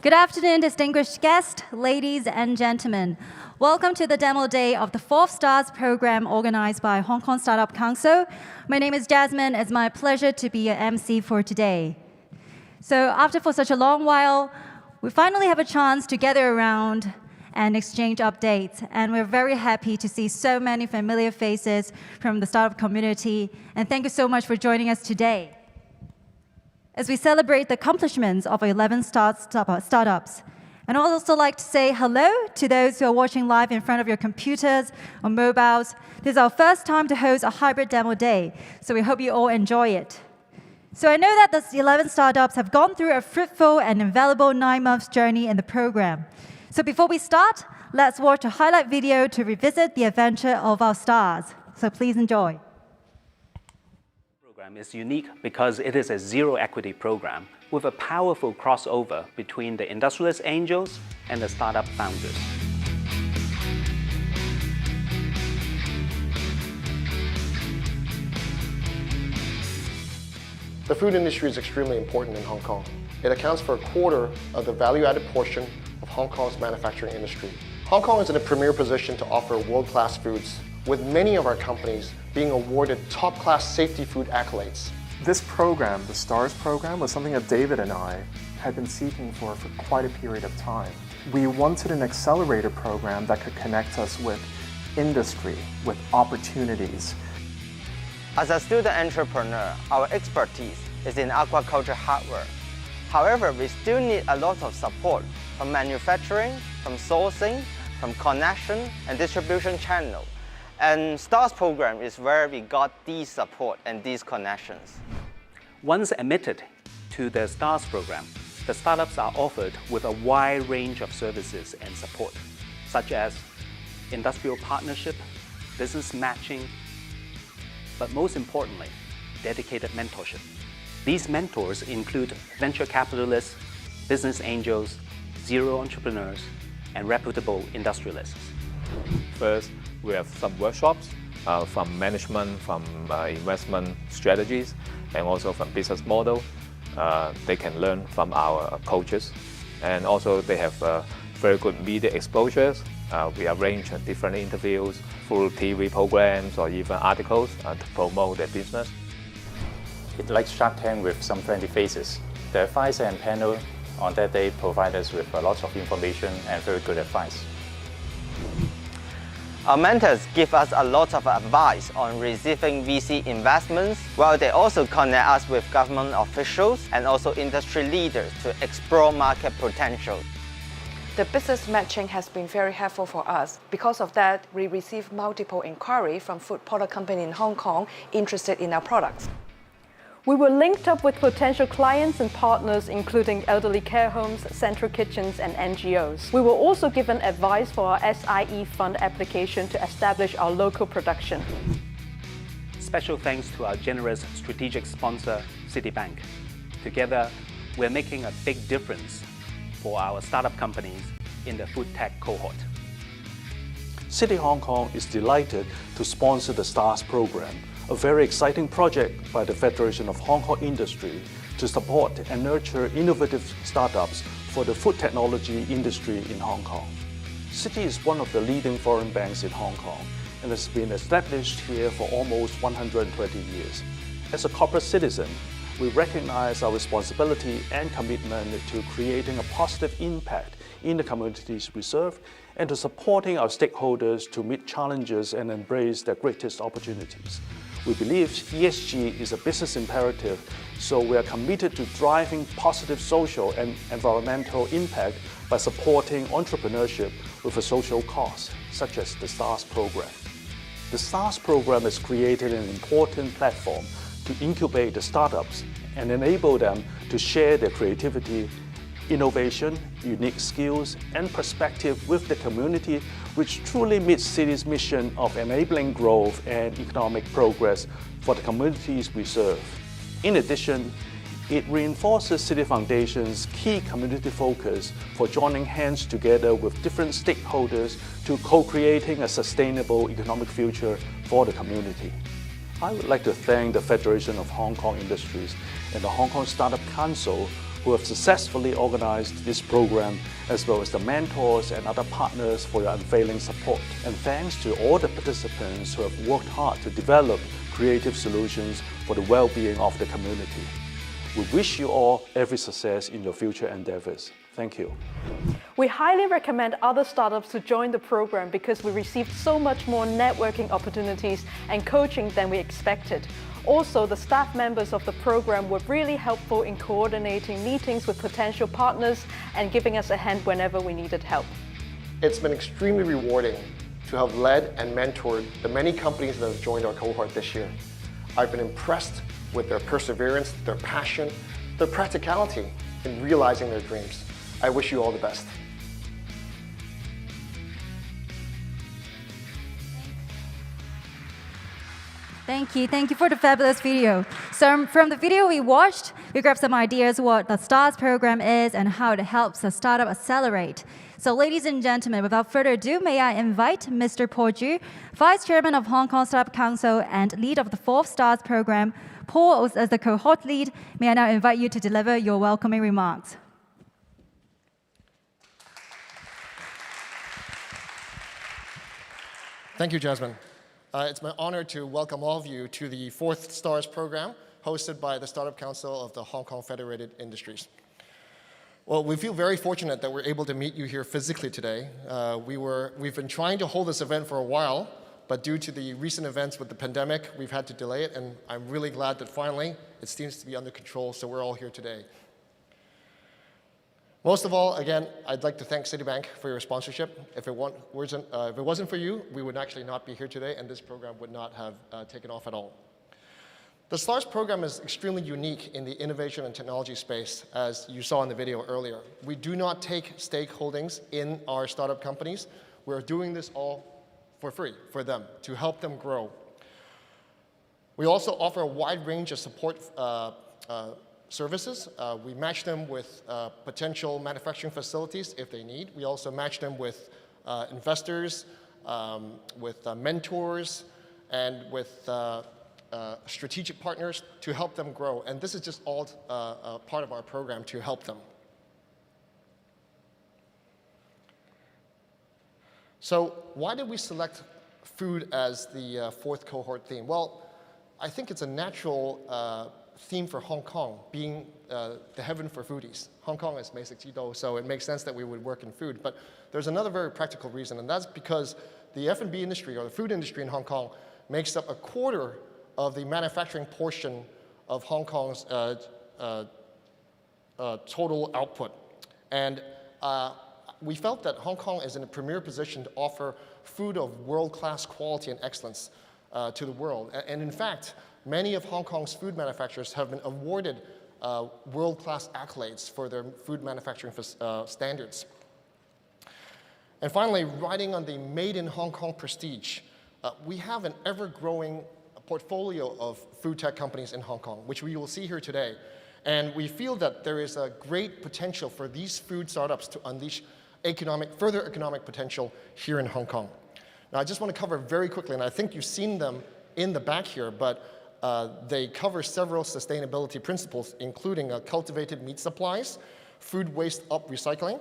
Good afternoon, distinguished guests, ladies and gentlemen. Welcome to the demo day of the 4th STARS program organized by Hong Kong Startup Council. My name is Jasmine. It's my pleasure to be your MC for today. So for such a long while, we finally have a chance to gather around and exchange updates. And we're very happy to see so many familiar faces from the startup community. And thank you so much for joining us today as we celebrate the accomplishments of 11 startups. And I'd also like to say hello to those who are watching live in front of your computers or mobiles. This is our first time to host a hybrid demo day, so we hope you all enjoy it. So I know that the 11 startups have gone through a fruitful and invaluable 9-month journey in the program. So before we start, let's watch a highlight video to revisit the adventure of our stars. So please enjoy. Is unique because it is a zero equity program with a powerful crossover between the industrialist angels and the startup founders. The food industry is extremely important in Hong Kong. It accounts for a quarter of the value-added portion of Hong Kong's manufacturing industry. Hong Kong is in a premier position to offer world-class foods, with many of our companies being awarded top-class safety food accolades. This program, the STARS program, was something that David and I had been seeking for quite a period of time. We wanted an accelerator program that could connect us with industry, with opportunities. As a student entrepreneur, our expertise is in aquaculture hardware. However, we still need a lot of support from manufacturing, from sourcing, from connection and distribution channel. And STARS program is where we got these support and these connections. Once admitted to the STARS program, the startups are offered with a wide range of services and support, such as industrial partnership, business matching, but most importantly, dedicated mentorship. These mentors include venture capitalists, business angels, serial entrepreneurs, and reputable industrialists. First, we have some workshops from management, from investment strategies, and also from business model. They can learn from our coaches. And also they have very good media exposures. We arrange different interviews, full TV programs, or even articles to promote their business. It's like Shark Tank with some friendly faces. The advisor and panel on that day provide us with a lot of information and very good advice. Our mentors give us a lot of advice on receiving VC investments, while they also connect us with government officials and also industry leaders to explore market potential. The business matching has been very helpful for us. Because of that, we receive multiple inquiries from food product companies in Hong Kong interested in our products. We were linked up with potential clients and partners, including elderly care homes, central kitchens, and NGOs. We were also given advice for our SIE fund application to establish our local production. Special thanks to our generous strategic sponsor, Citibank. Together, we're making a big difference for our startup companies in the food tech cohort. City Hong Kong is delighted to sponsor the STARS program, a very exciting project by the Federation of Hong Kong Industry to support and nurture innovative startups for the food technology industry in Hong Kong. Citi is one of the leading foreign banks in Hong Kong and has been established here for almost 120 years. As a corporate citizen, we recognize our responsibility and commitment to creating a positive impact in the communities we serve and to supporting our stakeholders to meet challenges and embrace their greatest opportunities. We believe ESG is a business imperative, so we are committed to driving positive social and environmental impact by supporting entrepreneurship with a social cause, such as the STARS program. The STARS program has created an important platform to incubate the startups and enable them to share their creativity, innovation, unique skills, and perspective with the community, which truly meets Citi's mission of enabling growth and economic progress for the communities we serve. In addition, it reinforces Citi Foundation's key community focus for joining hands together with different stakeholders to co-creating a sustainable economic future for the community. I would like to thank the Federation of Hong Kong Industries and the Hong Kong Startup Council who have successfully organized this program, as well as the mentors and other partners for your unfailing support. And thanks to all the participants who have worked hard to develop creative solutions for the well-being of the community. We wish you all every success in your future endeavors. Thank you. We highly recommend other startups to join the program because we received so much more networking opportunities and coaching than we expected. Also, the staff members of the program were really helpful in coordinating meetings with potential partners and giving us a hand whenever we needed help. It's been extremely rewarding to have led and mentored the many companies that have joined our cohort this year. I've been impressed with their perseverance, their passion, their practicality in realizing their dreams. I wish you all the best. Thank you for the fabulous video. So from the video we watched, we grabbed some ideas what the STARS program is and how it helps a startup accelerate. So ladies and gentlemen, without further ado, may I invite Mr. Paul Ju, Vice Chairman of Hong Kong Startup Council and lead of the 4th STARS program. Paul, as the cohort lead, may I now invite you to deliver your welcoming remarks. Thank you, Jasmine. It's my honor to welcome all of you to the 4th STARS program hosted by the Startup Council of the Hong Kong Federated Industries. Well, we feel very fortunate that we're able to meet you here physically today. We've been trying to hold this event for a while, but due to the recent events with the pandemic, we've had to delay it, and I'm really glad that finally it seems to be under control, so we're all here today. Most of all, again, I'd like to thank Citibank for your sponsorship. If it wasn't for you, we would actually not be here today, and this program would not have taken off at all. The STARS program is extremely unique in the innovation and technology space, as you saw in the video earlier. We do not take stakeholdings in our startup companies. We're doing this all for free for them, to help them grow. We also offer a wide range of support services. We match them with potential manufacturing facilities if they need. We also match them with investors, with mentors, and with strategic partners to help them grow. And this is just all part of our program to help them. So why did we select food as the 4th cohort theme? Well, I think it's a natural theme for Hong Kong, being the heaven for foodies. Hong Kong is 美食之都, so it makes sense that we would work in food. But there's another very practical reason, and that's because the F&B industry, or the food industry in Hong Kong, makes up a quarter of the manufacturing portion of Hong Kong's total output. And we felt that Hong Kong is in a premier position to offer food of world-class quality and excellence to the world. And in fact, many of Hong Kong's food manufacturers have been awarded world-class accolades for their food manufacturing standards. And finally, riding on the Made in Hong Kong prestige, we have an ever-growing portfolio of food tech companies in Hong Kong, which we will see here today. And we feel that there is a great potential for these food startups to unleash further economic potential here in Hong Kong. Now, I just want to cover very quickly, and I think you've seen them in the back here, but they cover several sustainability principles, including cultivated meat supplies, food waste up recycling,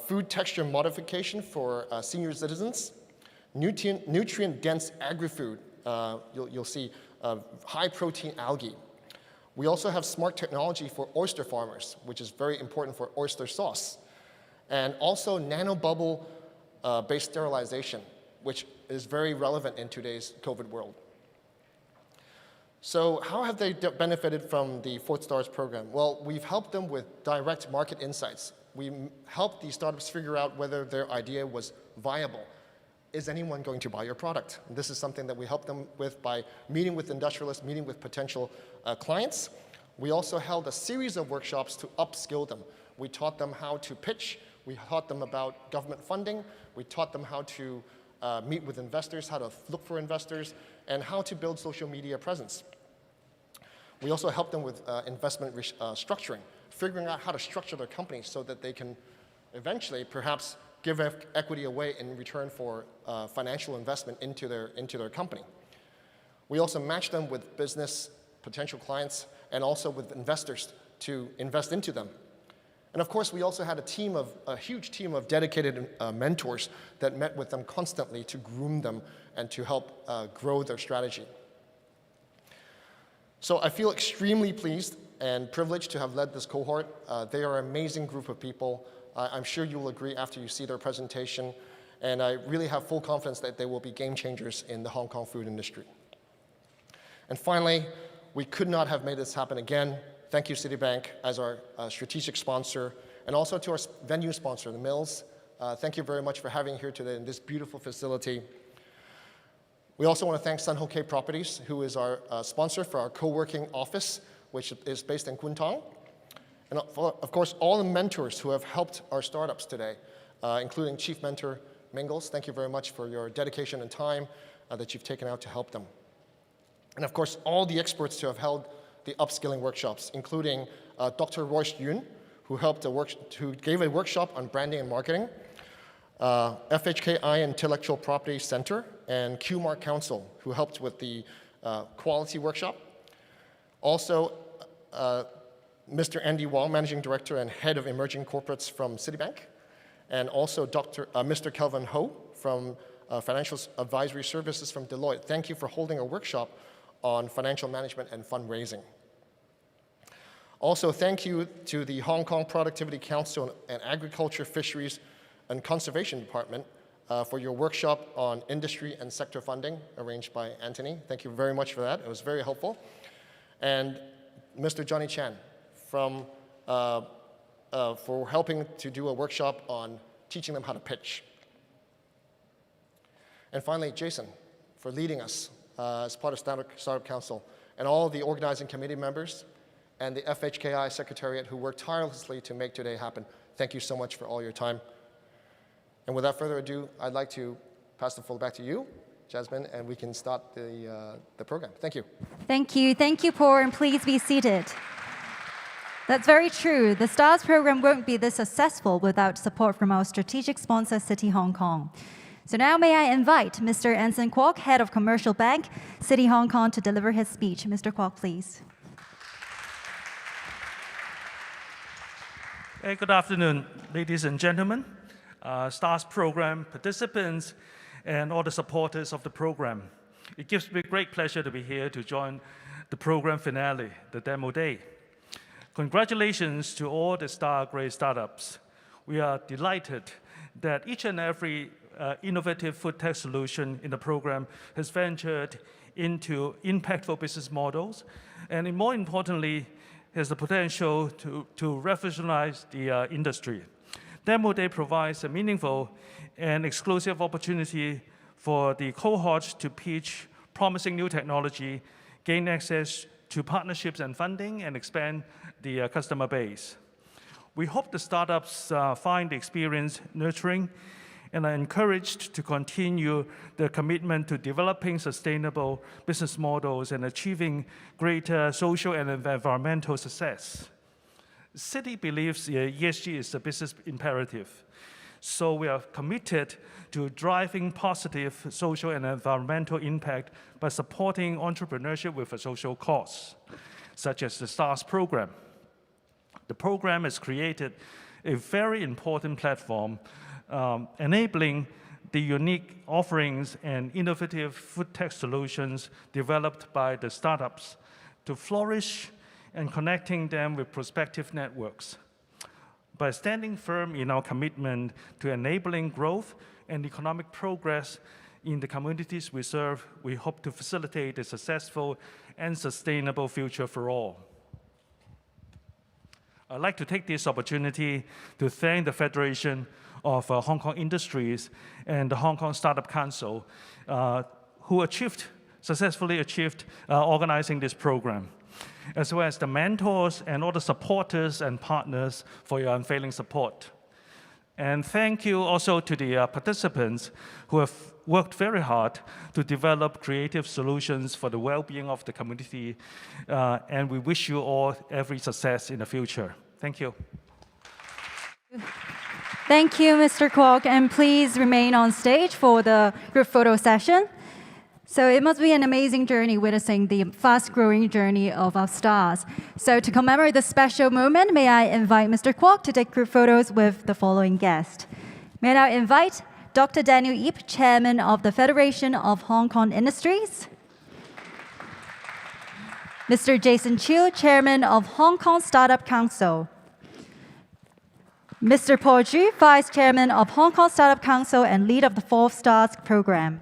food texture modification for senior citizens, nutrient-dense agri-food. You'll see high-protein algae. We also have smart technology for oyster farmers, which is very important for oyster sauce. And also nanobubble-based sterilization, which is very relevant in today's COVID world. So how have they benefited from the 4th STARS program? Well, we've helped them with direct market insights. We helped these startups figure out whether their idea was viable. Is anyone going to buy your product? And this is something that we help them with by meeting with industrialists, meeting with potential clients. We also held a series of workshops to upskill them. We taught them how to pitch. We taught them about government funding. We taught them how to meet with investors, how to look for investors, and how to build social media presence. We also helped them with investment structuring, figuring out how to structure their companies so that they can eventually perhaps give equity away in return for financial investment into their company. We also match them with business potential clients, and also with investors to invest into them. And of course, we also had a huge team of dedicated mentors that met with them constantly to groom them and to help grow their strategy. So I feel extremely pleased and privileged to have led this cohort. They are an amazing group of people. I'm sure you will agree after you see their presentation. And I really have full confidence that they will be game changers in the Hong Kong food industry. And finally, we could not have made this happen again. Thank you, Citibank, as our strategic sponsor, and also to our venue sponsor, the Mills. Thank you very much for having here today in this beautiful facility. We also want to thank Sun Ho K Properties, who is our sponsor for our co-working office, which is based in Kwun Tong. And of course, all the mentors who have helped our startups today, including Chief Mentor Mingles. Thank you very much for your dedication and time that you've taken out to help them. And of course, all the experts who have held the upskilling workshops, including Dr. Royce Yun, who gave a workshop on branding and marketing, FHKI Intellectual Property Center, and QMark Council, who helped with the quality workshop. Also, Mr. Andy Wong, Managing Director and Head of Emerging Corporates from Citibank, and also Mr. Kelvin Ho from Financial Advisory Services from Deloitte. Thank you for holding a workshop on financial management and fundraising. Also, thank you to the Hong Kong Productivity Council and Agriculture, Fisheries, and Conservation Department for your workshop on industry and sector funding arranged by Anthony. Thank you very much for that. It was very helpful. And Mr. Johnny Chan from, for helping to do a workshop on teaching them how to pitch. And finally, Jason, for leading us as part of Startup Council, and all the organizing committee members and the FHKI Secretariat who worked tirelessly to make today happen. Thank you so much for all your time. And without further ado, I'd like to pass the floor back to you, Jasmine, and we can start the program. Thank you. Thank you. Thank you, Paul, and please be seated. That's very true. The STARS program won't be this successful without support from our strategic sponsor, Citi Hong Kong. So now may I invite Mr. Anson Kwok, Head of Commercial Bank, Citi Hong Kong, to deliver his speech. Mr. Kwok, please. Hey, good afternoon, ladies and gentlemen, STARS program participants, and all the supporters of the program. It gives me great pleasure to be here to join the program finale, the demo day. Congratulations to all the STAR-grade startups. We are delighted that each and every innovative food tech solution in the program has ventured into impactful business models, and more importantly, has the potential to revolutionize the industry. Demo Day provides a meaningful and exclusive opportunity for the cohorts to pitch promising new technology, gain access to partnerships and funding, and expand the customer base. We hope the startups find the experience nurturing and are encouraged to continue their commitment to developing sustainable business models and achieving greater social and environmental success. Citi believes ESG is a business imperative, so we are committed to driving positive social and environmental impact by supporting entrepreneurship with a social cause, such as the STARS program. The program has created a very important platform enabling the unique offerings and innovative food tech solutions developed by the startups to flourish and connecting them with prospective networks. By standing firm in our commitment to enabling growth and economic progress in the communities we serve, we hope to facilitate a successful and sustainable future for all. I'd like to take this opportunity to thank the Federation of Hong Kong Industries and the Hong Kong Startup Council who successfully achieved organizing this program, as well as the mentors and all the supporters and partners for your unfailing support. And thank you also to the participants who have worked very hard to develop creative solutions for the well-being of the community, and we wish you all every success in the future. Thank you. Thank you, Mr. Kwok, and please remain on stage for the group photo session. So it must be an amazing journey witnessing the fast-growing journey of our stars. So to commemorate this special moment, may I invite Mr. Kwok to take group photos with the following guest. May I now invite Dr. Daniel Ip, Chairman of the Federation of Hong Kong Industries. Mr. Jason Chiu, Chairman of Hong Kong Startup Council. Mr. Paul Zhu, Vice Chairman of Hong Kong Startup Council and lead of the 4 STARS Programme.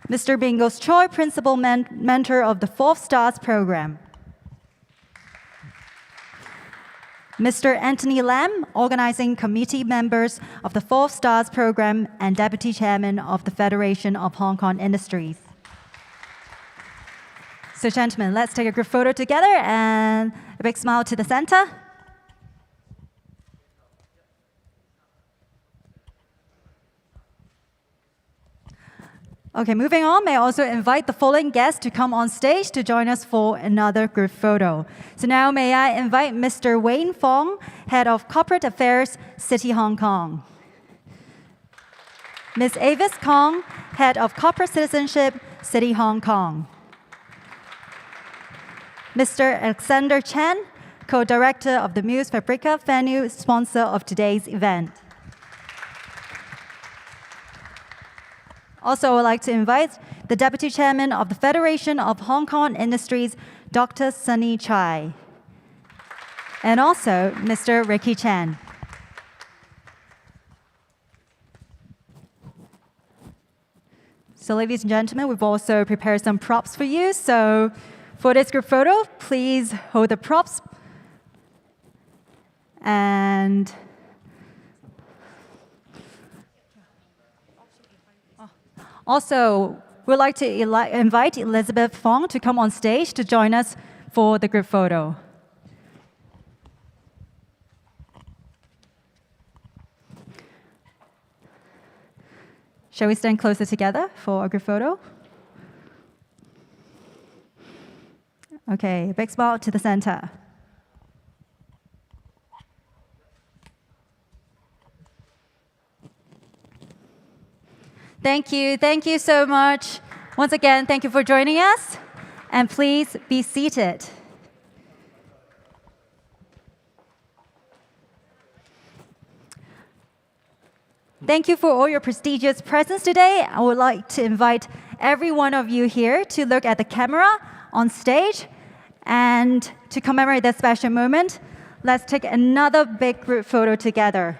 Mr. Bingos Choi, Principal Mentor of the 4th STARS Programme. Mr. Anthony Lam, Organizing Committee Members of the 4th STARS Programme and Deputy Chairman of the Federation of Hong Kong Industries. So gentlemen, let's take a group photo together and a big smile to the center. Okay, moving on, may I also invite the following guests to come on stage to join us for another group photo. So now may I invite Mr. Wayne Fong, Head of Corporate Affairs, City Hong Kong. Ms. Avis Kong, Head of Corporate Citizenship, City Hong Kong. Mr. Alexander Chen, Co-Director of the Muse Fabrica venue, sponsor of today's event. Also, I would like to invite the Deputy Chairman of the Federation of Hong Kong Industries, Dr. Sunny Chai, and also Mr. Ricky Chan. So, ladies and gentlemen, we've also prepared some props for you. So, for this group photo, please hold the props. And also, we'd like to invite Elizabeth Fong to come on stage to join us for the group photo. Shall we stand closer together for a group photo? Okay, big smile to the center. Thank you so much. Once again, thank you for joining us, and please be seated. Thank you for all your prestigious presence today. I would like to invite every one of you here to look at the camera on stage, and to commemorate that special moment, let's take another big group photo together.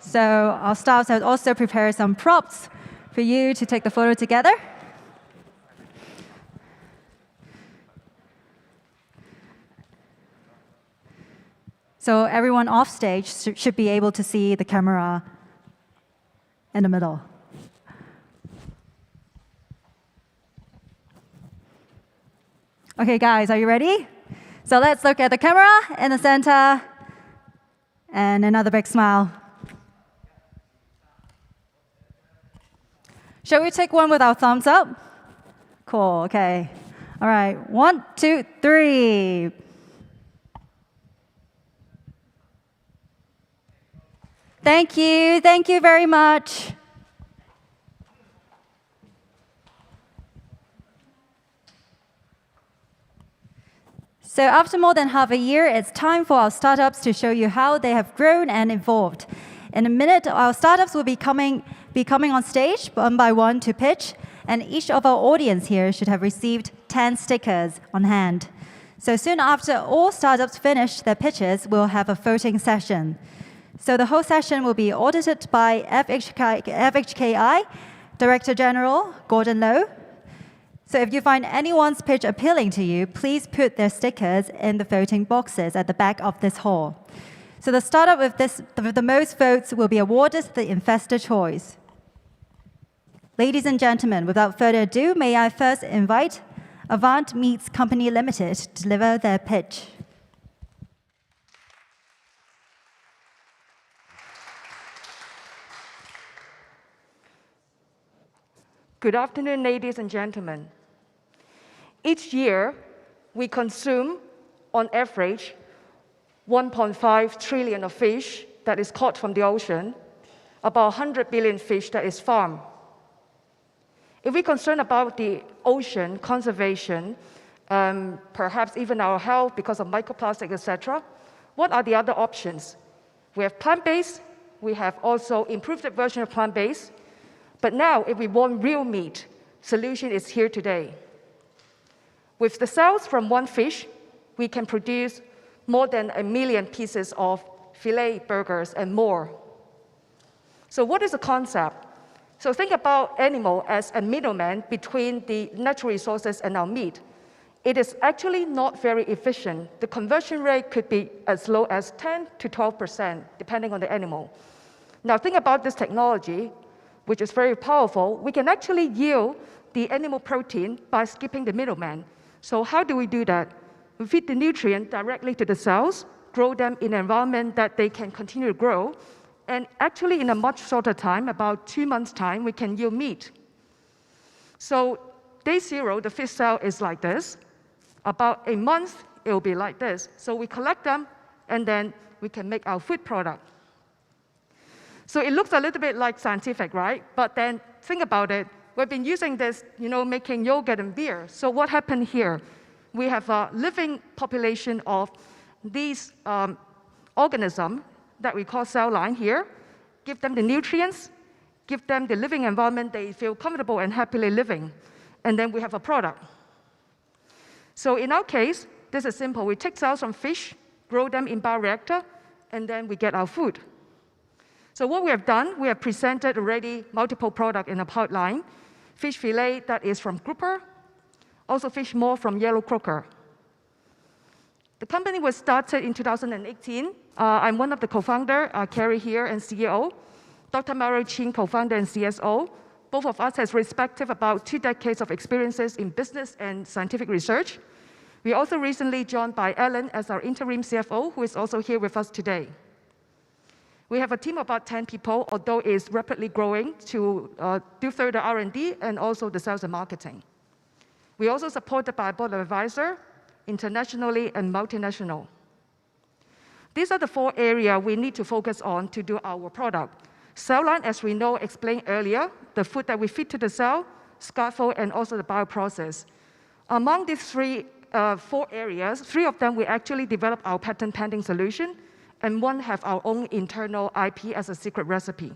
So our staff has also prepared some props for you to take the photo together. So everyone off stage should be able to see the camera in the middle. Okay, guys, are you ready? So let's look at the camera in the center, and another big smile. Shall we take one with our thumbs up? Cool, okay. All right, 1, 2, 3. Thank you very much. So after more than half a year, it's time for our startups to show you how they have grown and evolved. In a minute, our startups will be coming on stage one by one to pitch, and each of our audience here should have received 10 stickers on hand. So soon after all startups finish their pitches, we'll have a voting session. So the whole session will be audited by FHKI Director General Gordon Low. So if you find anyone's pitch appealing to you, please put their stickers in the voting boxes at the back of this hall. So the startup with the most votes will be awarded the investor choice. Ladies and gentlemen, without further ado, may I first invite Avant Meats Company Limited to deliver their pitch. Good afternoon, ladies and gentlemen. Each year, we consume, on average, 1.5 trillion of fish that is caught from the ocean, about 100 billion fish that is farmed. If we're concerned about the ocean conservation, perhaps even our health because of microplastic, etc., what are the other options? We have plant-based, we have also improved version of plant-based, but now if we want real meat, solution is here today. With the cells from one fish, we can produce more than 1 million pieces of filet burgers and more. So what is the concept? So think about animal as a middleman between the natural resources and our meat. It is actually not very efficient. The conversion rate could be as low as 10 to 12%, depending on the animal. Now think about this technology, which is very powerful. We can actually yield the animal protein by skipping the middleman. So how do we do that? We feed the nutrient directly to the cells, grow them in an environment that they can continue to grow, and actually in a much shorter time, about 2 months' time, we can yield meat. So day 0, the fish cell is like this. About a month, it will be like this. So we collect them, and then we can make our food product. So it looks a little bit like scientific, right? But then think about it. We've been using this, making yogurt and beer. So what happened here? We have a living population of these organisms that we call cell line here, give them the nutrients, give them the living environment they feel comfortable and happily living, and then we have a product. So in our case, this is simple. We take cells from fish, grow them in bioreactor, and then we get our food. So what we have done, we have presented already multiple products in a pipeline. Fish fillet that is from grouper, also fish maw from yellow croaker. The company was started in 2018. I'm one of the co-founder, Carrie here, and CEO. Dr. Mario Chin, co-founder and CSO. Both of us has respective about 2 decades of experiences in business and scientific research. We also recently joined by Alan as our interim CFO, who is also here with us today. We have a team of about 10 people, although it's rapidly growing to do further R&D and also the sales and marketing. We're also supported by a board of advisors, internationally and multinational. These are the 4 areas we need to focus on to do our product. Cell line, as we know, explained earlier, the food that we feed to the cell, scaffold, and also the bioprocess. Among these 4 areas, 3 of them we actually developed our patent pending solution, and 1 have our own internal IP as a secret recipe.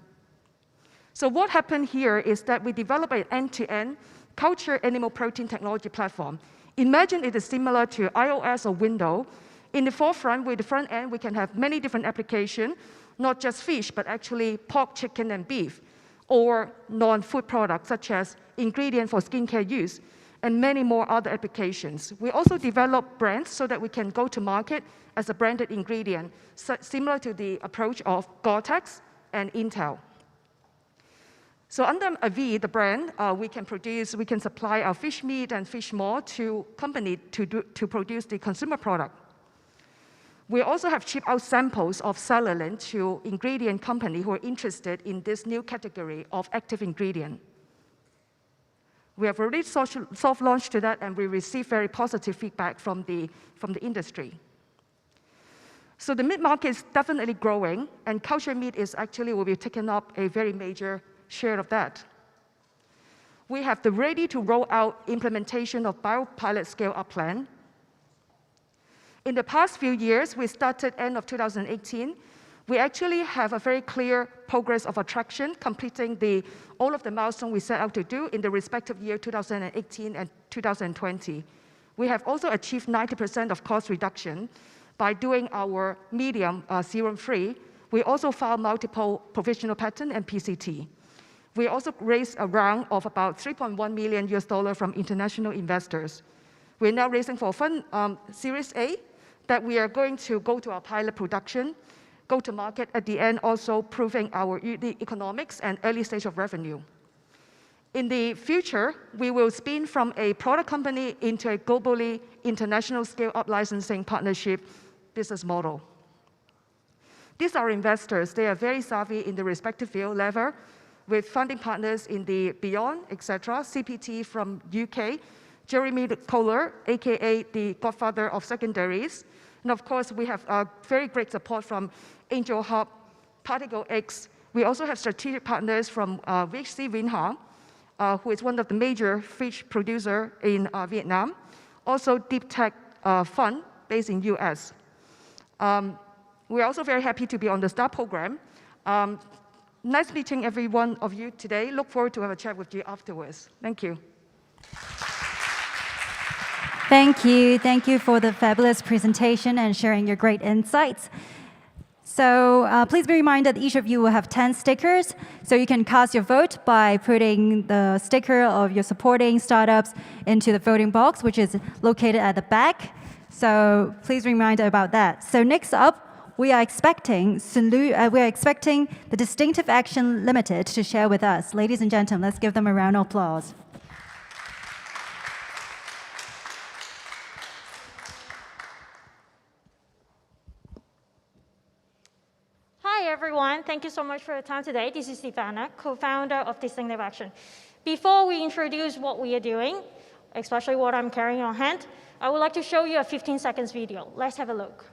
So what happened here is that we developed an end-to-end culture animal protein technology platform. Imagine it is similar to iOS or Windows. In the forefront, with the front end, we can have many different applications, not just fish, but actually pork, chicken, and beef, or non-food products, such as ingredients for skincare use, and many more other applications. We also develop brands so that we can go to market as a branded ingredient, similar to the approach of Gore-Tex and Intel. So under AV, the brand, we can supply our fish meat and fish maw to company to produce the consumer product. We also have shipped out samples of cellulose to ingredient company who are interested in this new category of active ingredient. We have already soft launched to that, and we received very positive feedback from the industry. So the meat market is definitely growing, and culture meat will be taking up a very major share of that. We have the ready to roll out implementation of biopilot scale-up plan. In the past few years, we started end of 2018. We actually have a very clear progress of attraction, completing all of the milestones we set out to do in the respective year 2018 and 2020. We have also achieved 90% of cost reduction by doing our medium serum-free. We also filed multiple provisional patent and PCT. We also raised a round of about $3.1 million from international investors. We're now raising for fund Series A that we are going to go to our pilot production, go to market at the end, also proving the economics and early stage of revenue. In the future, we will spin from a product company into a globally international scale-up licensing partnership business model. These are investors. They are very savvy in the respective field level, with funding partners in the Beyond, etc., CPT from UK, Jeremy Kohler, AKA the godfather of secondaries. And of course, we have very great support from Angel Hub, particle eggs. We also have strategic partners from VHC Vinhang, who is one of the major fish producer in Vietnam. Also Deep Tech Fund based in US. We're also very happy to be on the STAR program. Nice meeting every one of you today. Look forward to have a chat with you afterwards. Thank you. Thank you. Thank you for the fabulous presentation and sharing your great insights. So please be reminded each of you will have 10 stickers. So you can cast your vote by putting the sticker of your supporting startups into the voting box, which is located at the back. So please be reminded about that. So next up, we are expecting the Distinctive Action Limited to share with us. Ladies and gentlemen, let's give them a round of applause. Hi, everyone. Thank you so much for your time today. This is Stefana, co-founder of Distinctive Action. Before we introduce what we are doing, especially what I'm carrying on hand, I would like to show you a 15 seconds video. Let's have a look.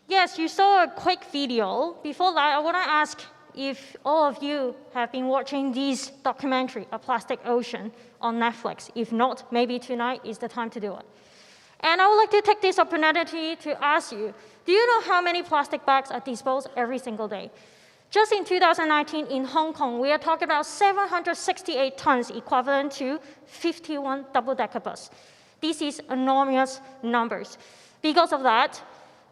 Yes, you saw a quick video. Before that, I want to ask if all of you have been watching this documentary, A Plastic Ocean, on Netflix. If not, maybe tonight is the time to do it. And I would like to take this opportunity to ask you, do you know how many plastic bags are disposed every single day? Just in 2019 in Hong Kong, we are talking about 768 tons, equivalent to 51 double-decker bus. This is enormous numbers. Because of that,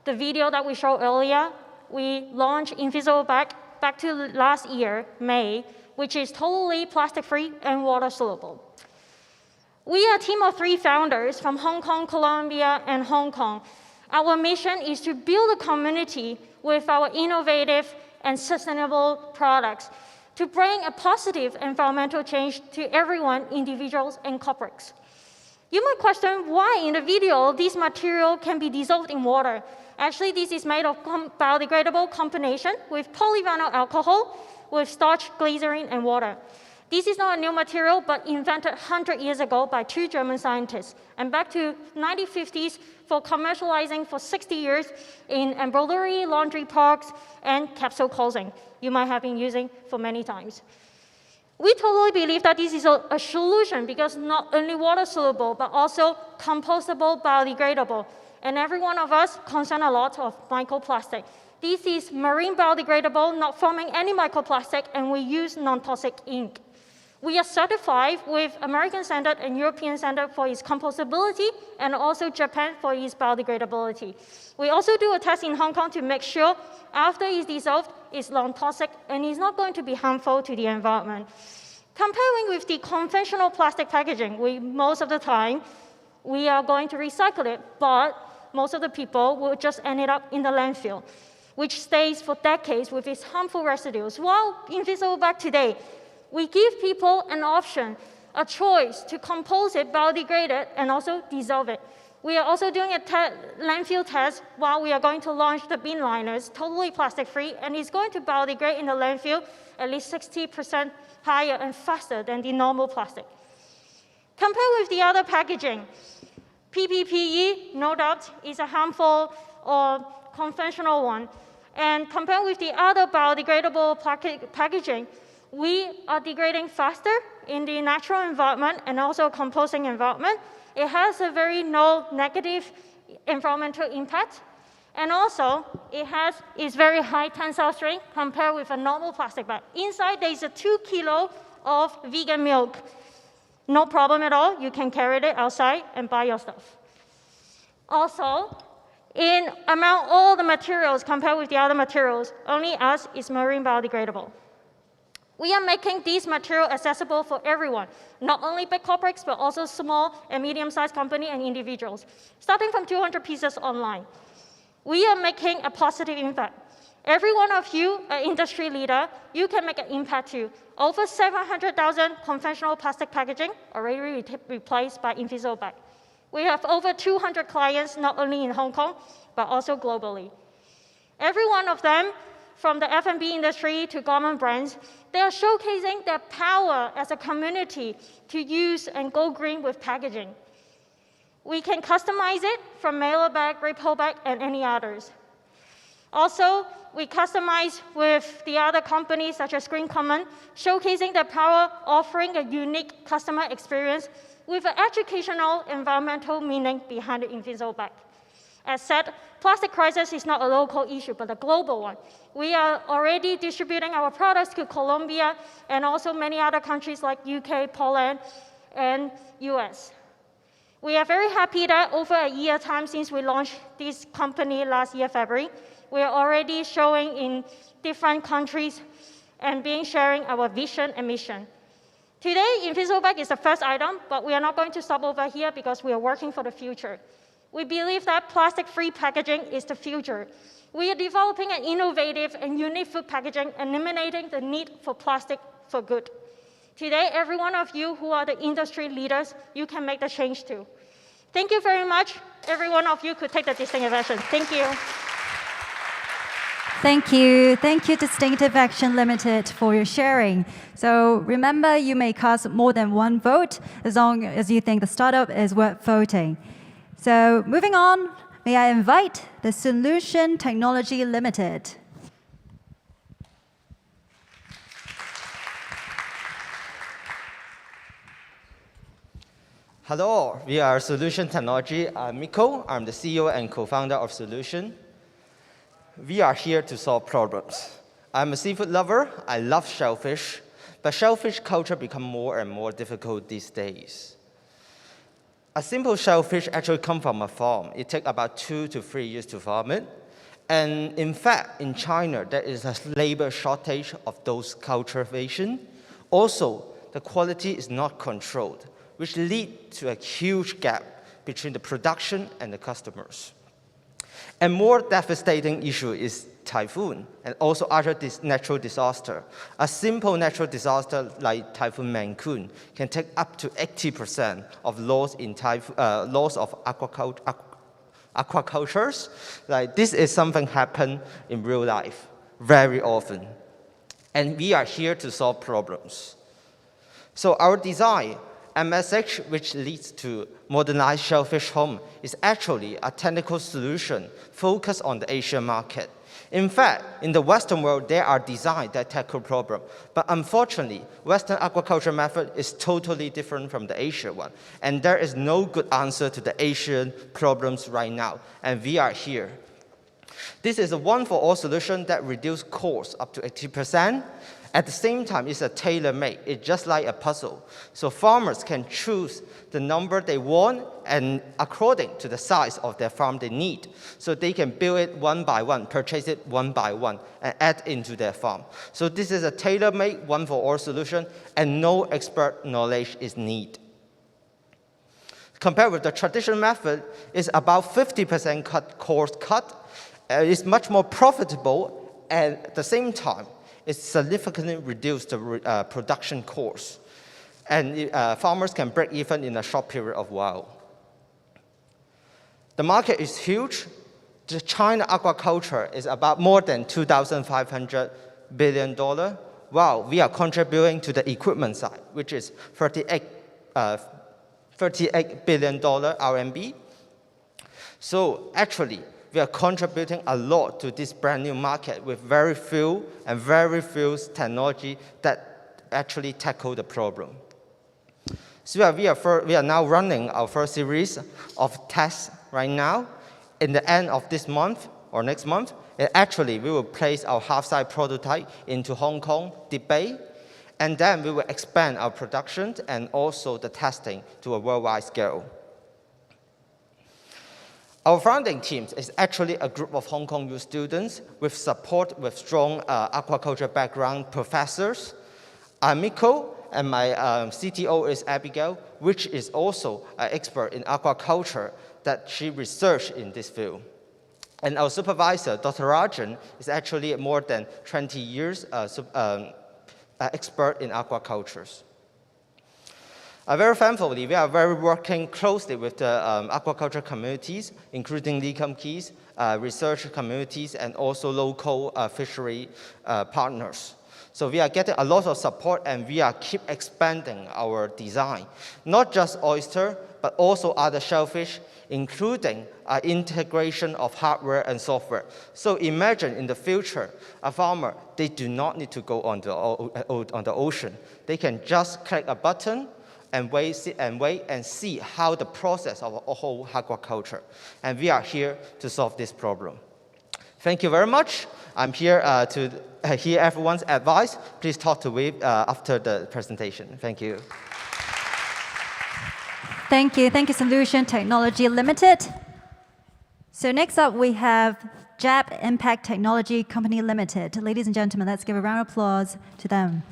the video that we showed earlier, we launched Invisible Bag back to last year, May, which is totally plastic-free and water-soluble. We are a team of 3 founders from Hong Kong, Colombia, and Hong Kong. Our mission is to build a community with our innovative and sustainable products to bring a positive environmental change to everyone, individuals and corporates. You might question why in the video this material can be dissolved in water. Actually, this is made of biodegradable combination with polyvinyl alcohol, with starch, glycerin, and water. This is not a new material, but invented 100 years ago by 2 German scientists. And back to 1950s for commercializing for 60 years in embroidery, laundry products, and capsule clothing. You might have been using for many times. We totally believe that this is a solution because not only water soluble, but also compostable, biodegradable. And every one of us consume a lot of microplastic. This is marine biodegradable, not forming any microplastic, and we use non-toxic ink. We are certified with American standard and European standard for its compostability, and also Japan for its biodegradability. We also do a test in Hong Kong to make sure after it's dissolved, it's non-toxic and is not going to be harmful to the environment. Comparing with the conventional plastic packaging, most of the time, we are going to recycle it, but most of the people will just end it up in the landfill, which stays for decades with its harmful residues. While Invisible Bag today, we give people an option, a choice to compose it, biodegrade it, and also dissolve it. We are also doing a landfill test while we are going to launch the bin liners, totally plastic-free, and it's going to biodegrade in the landfill at least 60% higher and faster than the normal plastic. Compared with the other packaging, PPPE, no doubt, is a harmful or conventional one. And compared with the other biodegradable packaging, we are degrading faster in the natural environment and also composting environment. It has a very no negative environmental impact. And also, it's very high tensile strength compared with a normal plastic bag. Inside, there's a 2 kilo of vegan milk. No problem at all. You can carry it outside and buy your stuff. Also, among all the materials compared with the other materials, only us is marine biodegradable. We are making this material accessible for everyone, not only big corporates, but also small and medium-sized companies and individuals, starting from 200 pieces online. We are making a positive impact. Every one of you, an industry leader, you can make an impact too. Over 700,000 conventional plastic packaging already replaced by Invisible Bag. We have over 200 clients, not only in Hong Kong, but also globally. Every one of them, from the F&B industry to government brands, they are showcasing their power as a community to use and go green with packaging. We can customize it from mailer bag, repo bag, and any others. Also, we customize with the other companies such as Green Common, showcasing their power, offering a unique customer experience with an educational environmental meaning behind the invisible bag. As said, plastic crisis is not a local issue, but a global one. We are already distributing our products to Colombia and also many other countries like UK, Poland, and US. We are very happy that over a year time since we launched this company last year, February, we are already showing in different countries and sharing our vision and mission. Today, invisible bag is the first item, but we are not going to stop over here because we are working for the future. We believe that plastic-free packaging is the future. We are developing an innovative and unique food packaging, eliminating the need for plastic for good. Today, every one of you who are the industry leaders, you can make the change too. Thank you very much. Every one of you could take the distinctive action. Thank you. Thank you. Thank you, Distinctive Action Limited, for your sharing. So remember, you may cast more than one vote as long as you think the startup is worth voting. So moving on, may I invite the Solution Technology Limited. Hello, we are Solution Technology. I'm Miko. I'm the CEO and co-founder of Solution. We are here to solve problems. I'm a seafood lover. I love shellfish, but shellfish culture becomes more and more difficult these days. A simple shellfish actually comes from a farm. It takes about 2 to 3 years to farm it. And in fact, in China, there is a labor shortage of those cultivation. Also, the quality is not controlled, which leads to a huge gap between the production and the customers. A more devastating issue is typhoon and also other natural disaster. A simple natural disaster like Typhoon Mangkhut can take up to 80% of loss of aquacultures. Like this is something happen in real life very often. And we are here to solve problems. So our design, MSH, which leads to modernized shellfish home, is actually a technical solution focused on the Asian market. In fact, in the Western world, there are designs that tackle problems. But unfortunately, Western aquaculture method is totally different from the Asian one. And there is no good answer to the Asian problems right now. And we are here. This is a one-for-all solution that reduces costs up to 80%. At the same time, it's a tailor-made. It's just like a puzzle. So farmers can choose the number they want and according to the size of their farm they need. So they can build it one by one, purchase it one by one, and add into their farm. So this is a tailor-made, one-for-all solution, and no expert knowledge is needed. Compared with the traditional method, it's about 50% cost cut. It's much more profitable, and at the same time, it significantly reduced the production cost. And farmers can break even in a short period of while. The market is huge. The China aquaculture is about more than $2,500 billion, while we are contributing to the equipment side, which is $38 billion RMB. So actually, we are contributing a lot to this brand new market with very few technology that actually tackle the problem. So we are now running our first series of tests right now. In the end of this month or next month, actually we will place our half-size prototype into Hong Kong, Debay, and then we will expand our production and also the testing to a worldwide scale. Our founding team is actually a group of Hong Kong U students with support with strong aquaculture background professors. I'm Miko, and my CTO is Abigail, which is also an expert in aquaculture that she researched in this field. And our supervisor, Dr. Rajan, is actually more than 20 years expert in aquacultures. Very thankfully, we are working closely with the aquaculture communities, including Likamkeys, research communities, and also local fishery partners. So we are getting a lot of support, and we are keep expanding our design, not just oyster, but also other shellfish, including integration of hardware and software. So imagine in the future, a farmer, they do not need to go on the ocean. They can just click a button and sit and wait and see how the process of a whole aquaculture. And we are here to solve this problem. Thank you very much. I'm here to hear everyone's advice. Please talk to me after the presentation. Thank you. Thank you. Thank you, Solution Technology Limited. So next up, we have Jab Impact Technology Company Limited. Ladies and gentlemen, let's give a round of applause to them.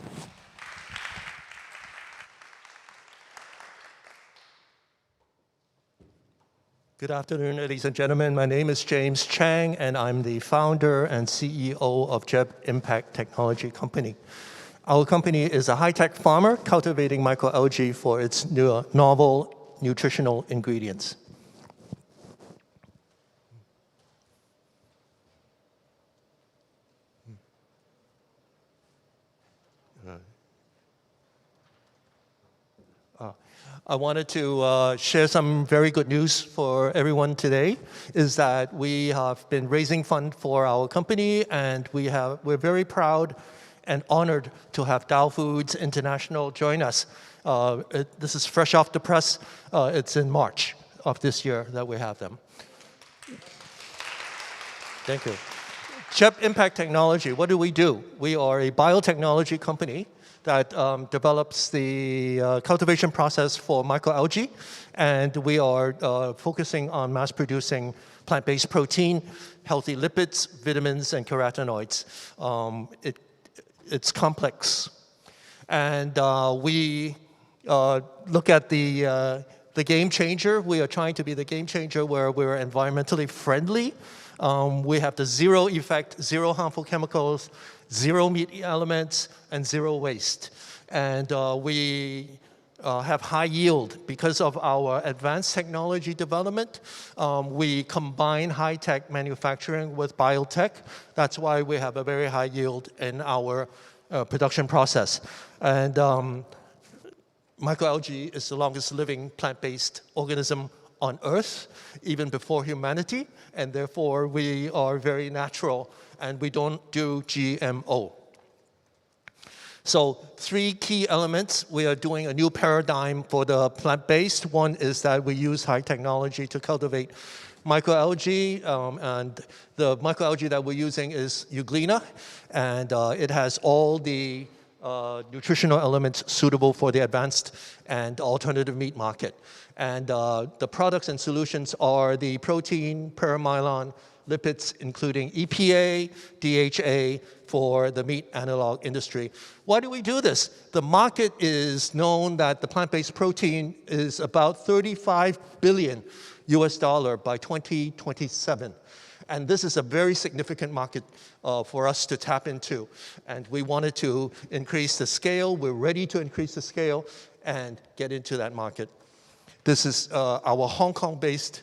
Good afternoon, ladies and gentlemen. My name is James Chang, and I'm the founder and CEO of Jab Impact Technology Company. Our company is a high-tech farmer cultivating microalgae for its novel nutritional ingredients. I wanted to share some very good news for everyone today, is that we have been raising funds for our company, and we're very proud and honored to have Dow Foods International join us. This is fresh off the press. It's in March of this year that we have them. Thank you. Jab Impact Technology, what do? We are a biotechnology company that develops the cultivation process for microalgae, and we are focusing on mass-producing plant-based protein, healthy lipids, vitamins, and carotenoids. It's complex. And we look at the game changer. We are trying to be the game changer where we're environmentally friendly. We have the zero effect, zero harmful chemicals, zero meat elements, and zero waste. And we have high yield because of our advanced technology development. We combine high-tech manufacturing with biotech. That's why we have a very high yield in our production process. And microalgae is the longest living plant-based organism on Earth, even before humanity, and therefore we are very natural, and we don't do GMO. So 3 key elements. We are doing a new paradigm for the plant-based. One is that we use high technology to cultivate microalgae, and the microalgae that we're using is Euglena, and it has all the nutritional elements suitable for the advanced and alternative meat market. And the products and solutions are the protein, perimylon, lipids, including EPA, DHA for the meat analog industry. Why do we do this? The market is known that the plant-based protein is about $35 billion by 2027. And this is a very significant market for us to tap into. And we wanted to increase the scale. We're ready to increase the scale and get into that market. This is our Hong Kong-based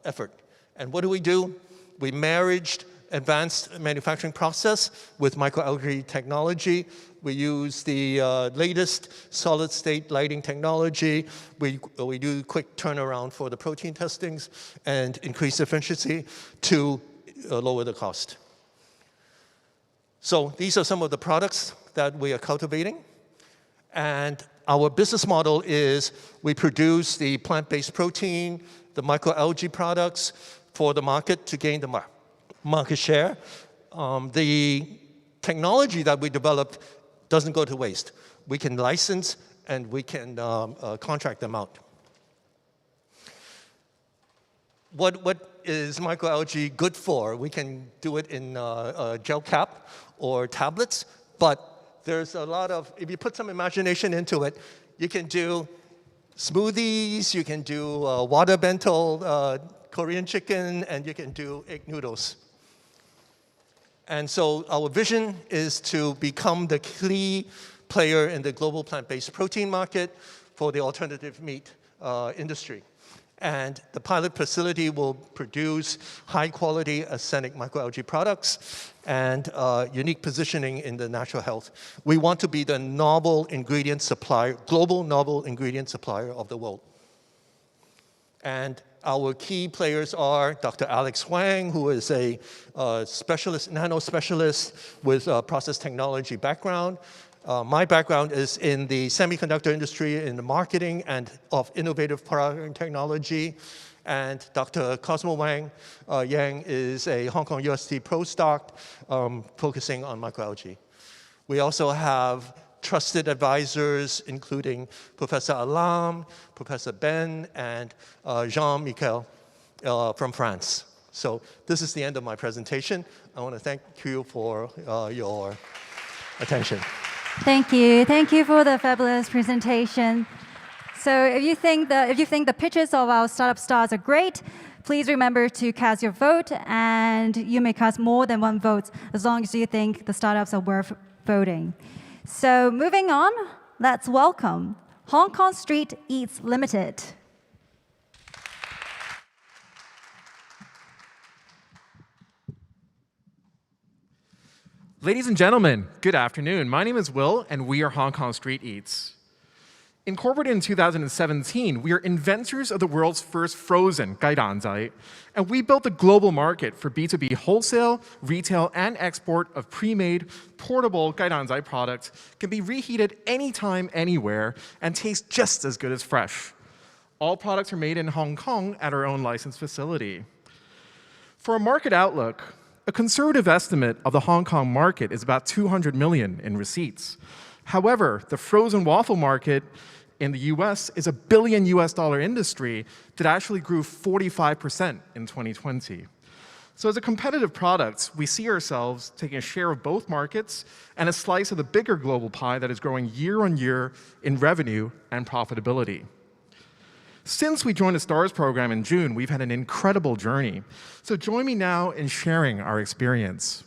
effort. And what do? We married advanced manufacturing process with microalgae technology. We use the latest solid-state lighting technology. We do quick turnaround for the protein testings and increase efficiency to lower the cost. So these are some of the products that we are cultivating. And our business model is we produce the plant-based protein, the microalgae products for the market to gain the market share. The technology that we developed doesn't go to waste. We can license and we can contract them out. What is microalgae good for? We can do it in gel cap or tablets, but there's a lot of, if you put some imagination into it, you can do smoothies, you can do water bento, Korean chicken, and you can do egg noodles. And so our vision is to become the key player in the global plant-based protein market for the alternative meat industry. And the pilot facility will produce high-quality acidic microalgae products and unique positioning in the natural health. We want to be the novel ingredient supplier, global novel ingredient supplier of the world. And our key players are Dr. Alex Huang, who is a specialist, nano specialist with a process technology background. My background is in the semiconductor industry, in the marketing and of innovative product and technology. And Dr. Cosmo Yang is a Hong Kong UST postdoc focusing on microalgae. We also have trusted advisors, including Professor Alam, Professor Ben, and Jean-Michel from France. So this is the end of my presentation. I want to thank you for your attention. Thank you. Thank you for the fabulous presentation. So if you think the pitches of our startup stars are great, please remember to cast your vote, and you may cast more than one vote as long as you think the startups are worth voting. So moving on, let's welcome Hong Kong Street Eats Limited. Ladies and gentlemen, good afternoon. My name is Will, and we are Hong Kong Street Eats. Incorporated in 2017, we are inventors of the world's first frozen gaidanzai, and we built a global market for B2B wholesale, retail, and export of pre-made, portable gaidanzai products can be reheated anytime, anywhere, and taste just as good as fresh. All products are made in Hong Kong at our own licensed facility. For a market outlook, a conservative estimate of the Hong Kong market is about 200 million in receipts. However, the frozen waffle market in the US is $1 billion industry that actually grew 45% in 2020. So as a competitive product, we see ourselves taking a share of both markets and a slice of the bigger global pie that is growing year on year in revenue and profitability. Since we joined the STARS program in June, we've had an incredible journey. So join me now in sharing our experience.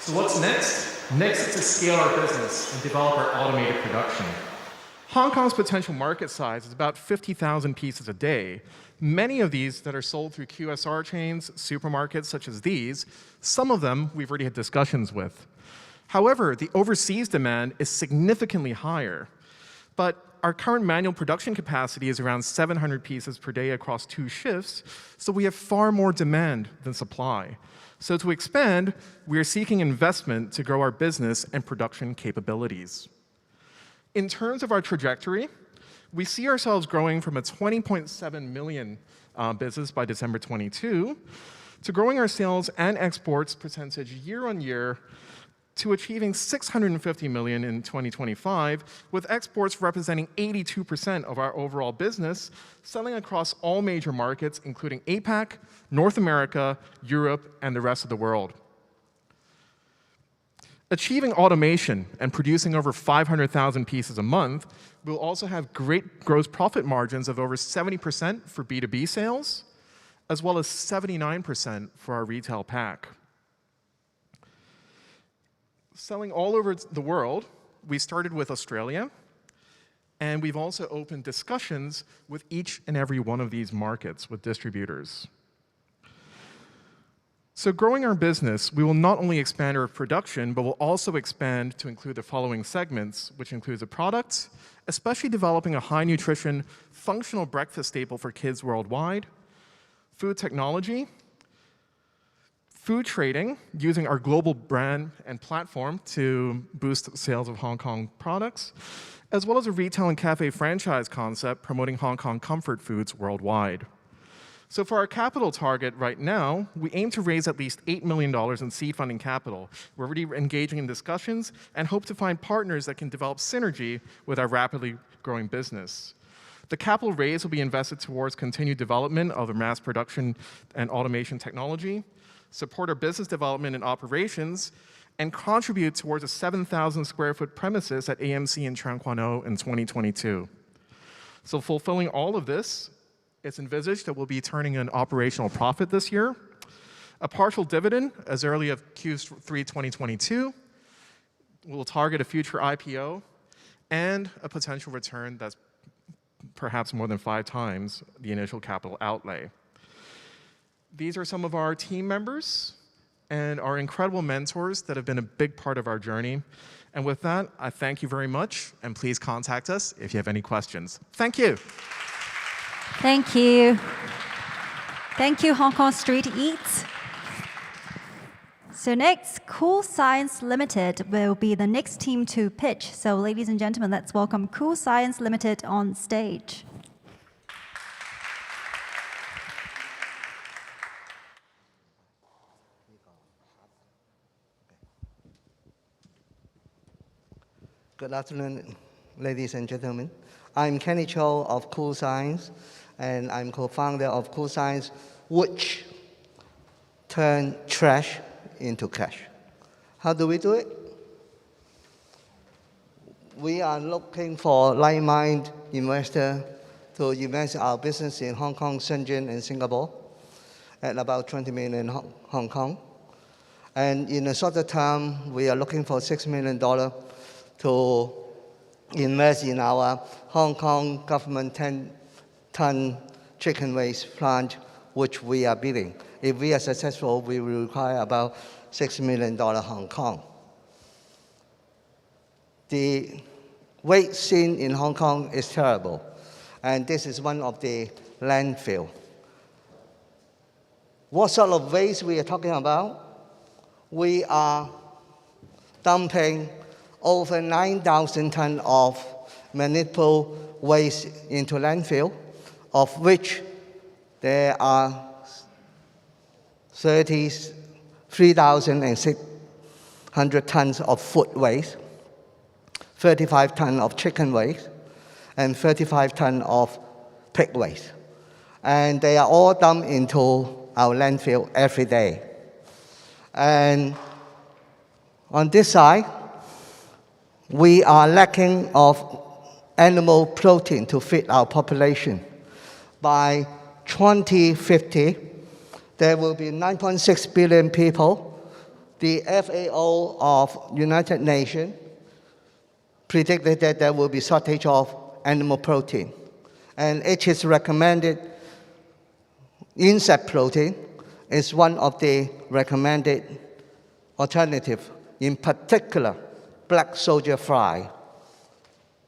So what's next? Next is to scale our business and develop our automated production. Hong Kong's potential market size is about 50,000 pieces a day. Many of these that are sold through QSR chains, supermarkets such as these, some of them we've already had discussions with. However, the overseas demand is significantly higher. But our current manual production capacity is around 700 pieces per day across 2 shifts, so we have far more demand than supply. So to expand, we are seeking investment to grow our business and production capabilities. In terms of our trajectory, we see ourselves growing from a 20.7 million business by December 22 to growing our sales and exports percentage year on year to achieving 650 million in 2025, with exports representing 82% of our overall business, selling across all major markets, including APAC, North America, Europe, and the rest of the world. Achieving automation and producing over 500,000 pieces a month will also have great gross profit margins of over 70% for B2B sales, as well as 79% for our retail pack. Selling all over the world, we started with Australia. And we've also opened discussions with each and every one of these markets with distributors. So growing our business, we will not only expand our production, but we'll also expand to include the following segments, which includes the products, especially developing a high nutrition, functional breakfast staple for kids worldwide, food technology, food trading, using our global brand and platform to boost sales of Hong Kong products, as well as a retail and cafe franchise concept promoting Hong Kong comfort foods worldwide. So for our capital target right now, we aim to raise at least $8 million in seed funding capital. We're already engaging in discussions and hope to find partners that can develop synergy with our rapidly growing business. The capital raise will be invested towards continued development of the mass production and automation technology, support our business development and operations, and contribute towards a 7,000 square foot premises at AMC in Chang in 2022. So fulfilling all of this, it's envisaged that we'll be turning an operational profit this year, a partial dividend as early as Q3 2022, we'll target a future IPO, and a potential return that's perhaps more than 5 times the initial capital outlay. These are some of our team members and our incredible mentors that have been a big part of our journey. And with that, I thank you very much, and please contact us if you have any questions. Thank you. Thank you. Thank you, Hong Kong Street Eats. So next, Cool Science Limited will be the next team to pitch. So ladies and gentlemen, let's welcome Cool Science Limited on stage. Good afternoon, ladies and gentlemen. I'm Kenny Cho of Cool Science, and I'm co-founder of Cool Science, which turn trash into cash. How do we do it? We are looking for like-minded investors to invest our business in Hong Kong, Shenzhen, and Singapore at about 20 million Hong Kong. And in a shorter term, we are looking for $6 million to invest in our Hong Kong government 10-ton chicken waste plant, which we are building. If we are successful, we will require about $6 million Hong Kong. The waste scene in Hong Kong is terrible, and this is one of the landfill. What sort of waste we are talking about? We are dumping over 9,000 tons of municipal waste into landfill, of which there are 33,600 tons of food waste, 35 tons of chicken waste, and 35 tons of pig waste. And they are all dumped into our landfill every day. And on this side, we are lacking of animal protein to feed our population. By 2050, there will be 9.6 billion people. The FAO of United Nations predicted that there will be shortage of animal protein. And it is recommended insect protein is one of the recommended alternatives, in particular, black soldier fly.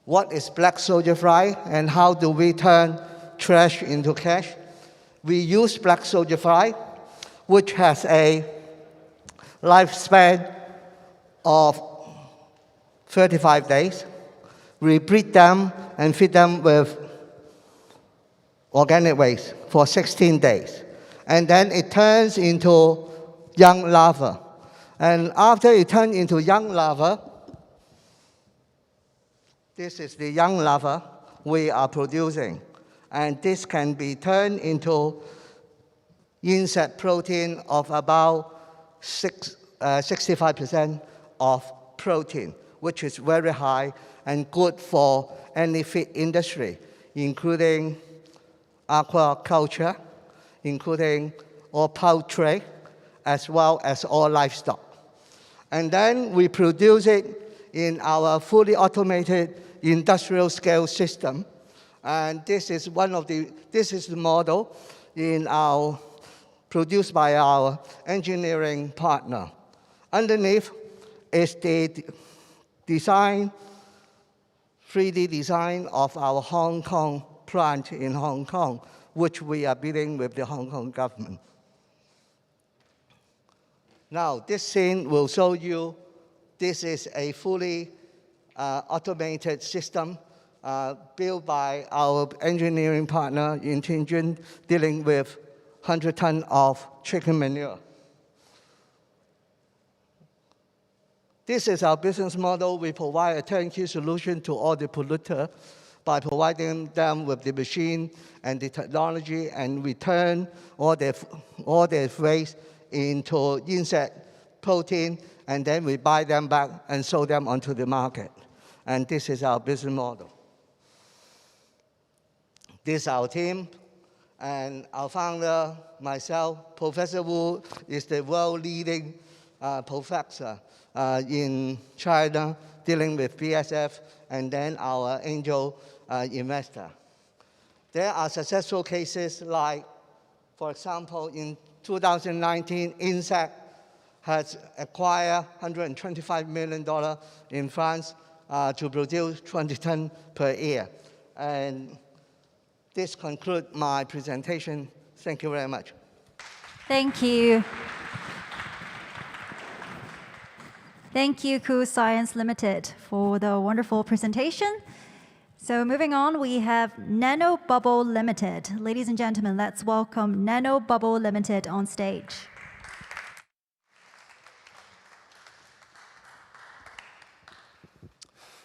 What is black soldier fly, and how do we turn trash into cash? We use black soldier fly, which has a lifespan of 35 days. We breed them and feed them with organic waste for 16 days. And then it turns into young larvae. And after it turns into young larvae, this is the young larva we are producing. And this can be turned into insect protein of about 65% of protein, which is very high and good for any feed industry, including aquaculture, including all poultry, as well as all livestock. And then we produce it in our fully automated industrial scale system. And this is the model produced by our engineering partner. Underneath is the 3D design of our Hong Kong plant in Hong Kong, which we are building with the Hong Kong government. Now, this scene will show you this is a fully automated system built by our engineering partner in Tianjin, dealing with 100 tons of chicken manure. This is our business model. We provide a turnkey solution to all the polluters by providing them with the machine and the technology, and we turn all their waste into insect protein, and then we buy them back and sell them onto the market. And this is our business model. This is our team, and our founder, myself. Professor Wu is the world-leading professor in China, dealing with BSF, and then our angel investor. There are successful cases like, for example, in 2019, Insect has acquired $125 million in France to produce 20 tons per year. And this concludes my presentation. Thank you very much. Thank you. Thank you, Cool Science Limited, for the wonderful presentation. So moving on, we have Nano Bubble Limited. Ladies and gentlemen, let's welcome Nano Bubble Limited on stage.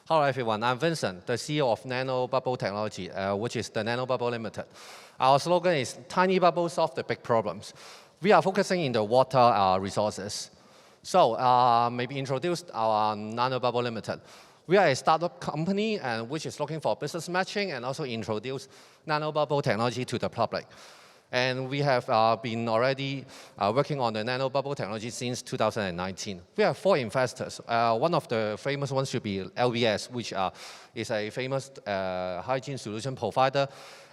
Hello everyone, I'm Vincent, the CEO of Nano Bubble Technology, which is the Nano Bubble Limited. Our slogan is tiny bubbles solve the big problems. We are focusing in the water resources. So maybe introduce our Nano Bubble Limited. We are a startup company which is looking for business matching and also introduce Nano Bubble technology to the public. And we have been already working on the Nano Bubble technology since 2019. We have 4 investors. One of the famous ones should be LBS, which is a famous hygiene solution provider.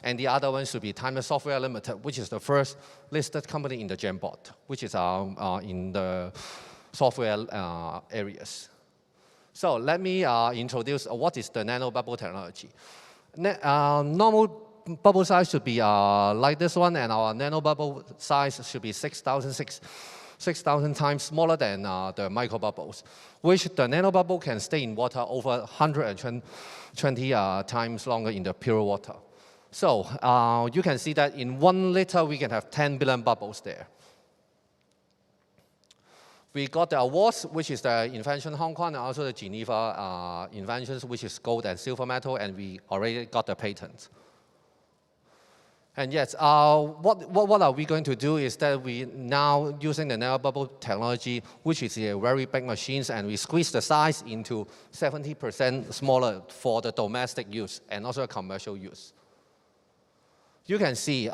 And the other one should be Timeless Software Limited, which is the first listed company in the Jamboard, which is in the software areas. So let me introduce what is the Nano Bubble technology. Normal bubble size should be like this one, and our nano bubble size should be 6,000 times smaller than the micro bubbles, which the nano bubble can stay in water over 120 times longer in the pure water. So you can see that in 1 liter we can have 10 billion bubbles there. We got the awards, which is the Invention Hong Kong, and also the Geneva inventions, which is gold and silver medal, and we already got the patent. And yes, what are we going to do is that we now using the nano bubble technology, which is a very big machines, and we squeeze the size into 70% smaller for the domestic use and also commercial use. You can see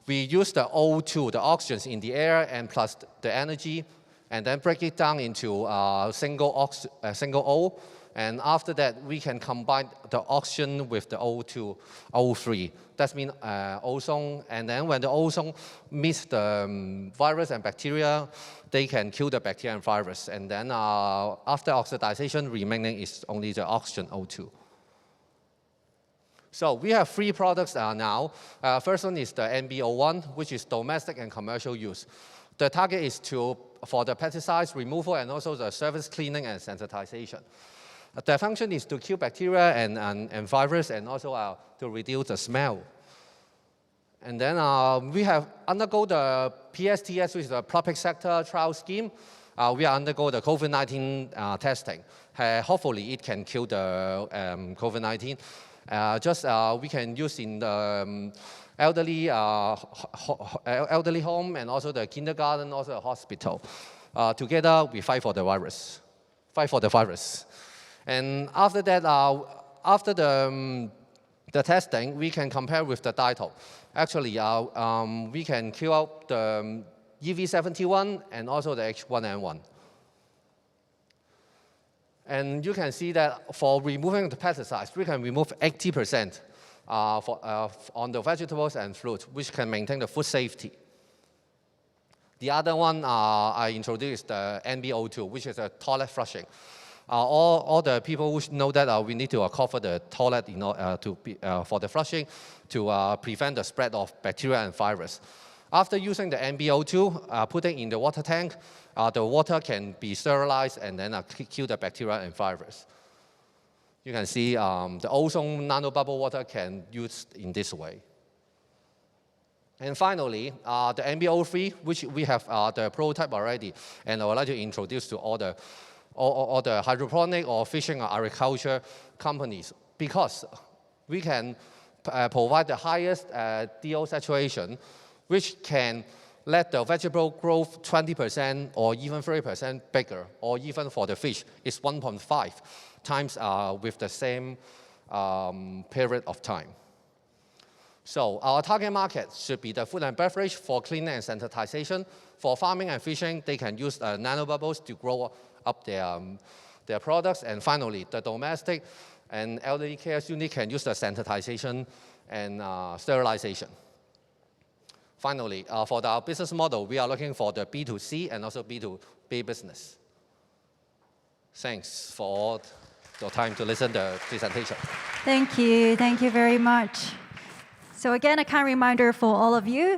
we use the O2, the oxygens in the air, and plus the energy, and then break it down into single O. And after that, we can combine the oxygen with the O2, O3. That means ozone. And then when the ozone meets the virus and bacteria, they can kill the bacteria and virus. And then after oxidization, remaining is only the oxygen, O2. So we have 3 products now. First one is the NB01, which is domestic and commercial use. The target is for the pesticides removal and also the surface cleaning and sensitization. The function is to kill bacteria and virus, and also to reduce the smell. And then we have undergo the PSTS, which is the public sector trial scheme. We are undergo the COVID-19 testing. Hopefully, it can kill the COVID-19. We can use in the elderly home and also the kindergarten, also the hospital. Together, we fight for the virus. And after that, after the testing, we can compare with the title. Actually, we can kill out the EV71 and also the H1N1. And you can see that for removing the pesticides, we can remove 80% on the vegetables and fruit, which can maintain the food safety. The other one I introduced the NBO2, which is a toilet flushing. All the people who know that we need to cover the toilet for the flushing to prevent the spread of bacteria and virus. After using the NBO2, putting in the water tank, the water can be sterilized and then kill the bacteria and virus. You can see the ozone nanobubble water can use in this way. And finally, the NBO3, which we have the prototype already, and I would like to introduce to all the hydroponic or fishing or agriculture companies, because we can provide the highest DO saturation, which can let the vegetable grow 20% or even 30% bigger, or even for the fish, it's 1.5 times with the same period of time. So our target market should be the food and beverage for cleaning and sanitization. For farming and fishing, they can use nanobubbles to grow up their products. And finally, the domestic and elderly care unit can use the sanitization and sterilization. Finally, for our business model, we are looking for the B2C and also B2B business. Thanks for your time to listen to the presentation. Thank you very much. So again, a kind reminder for all of you,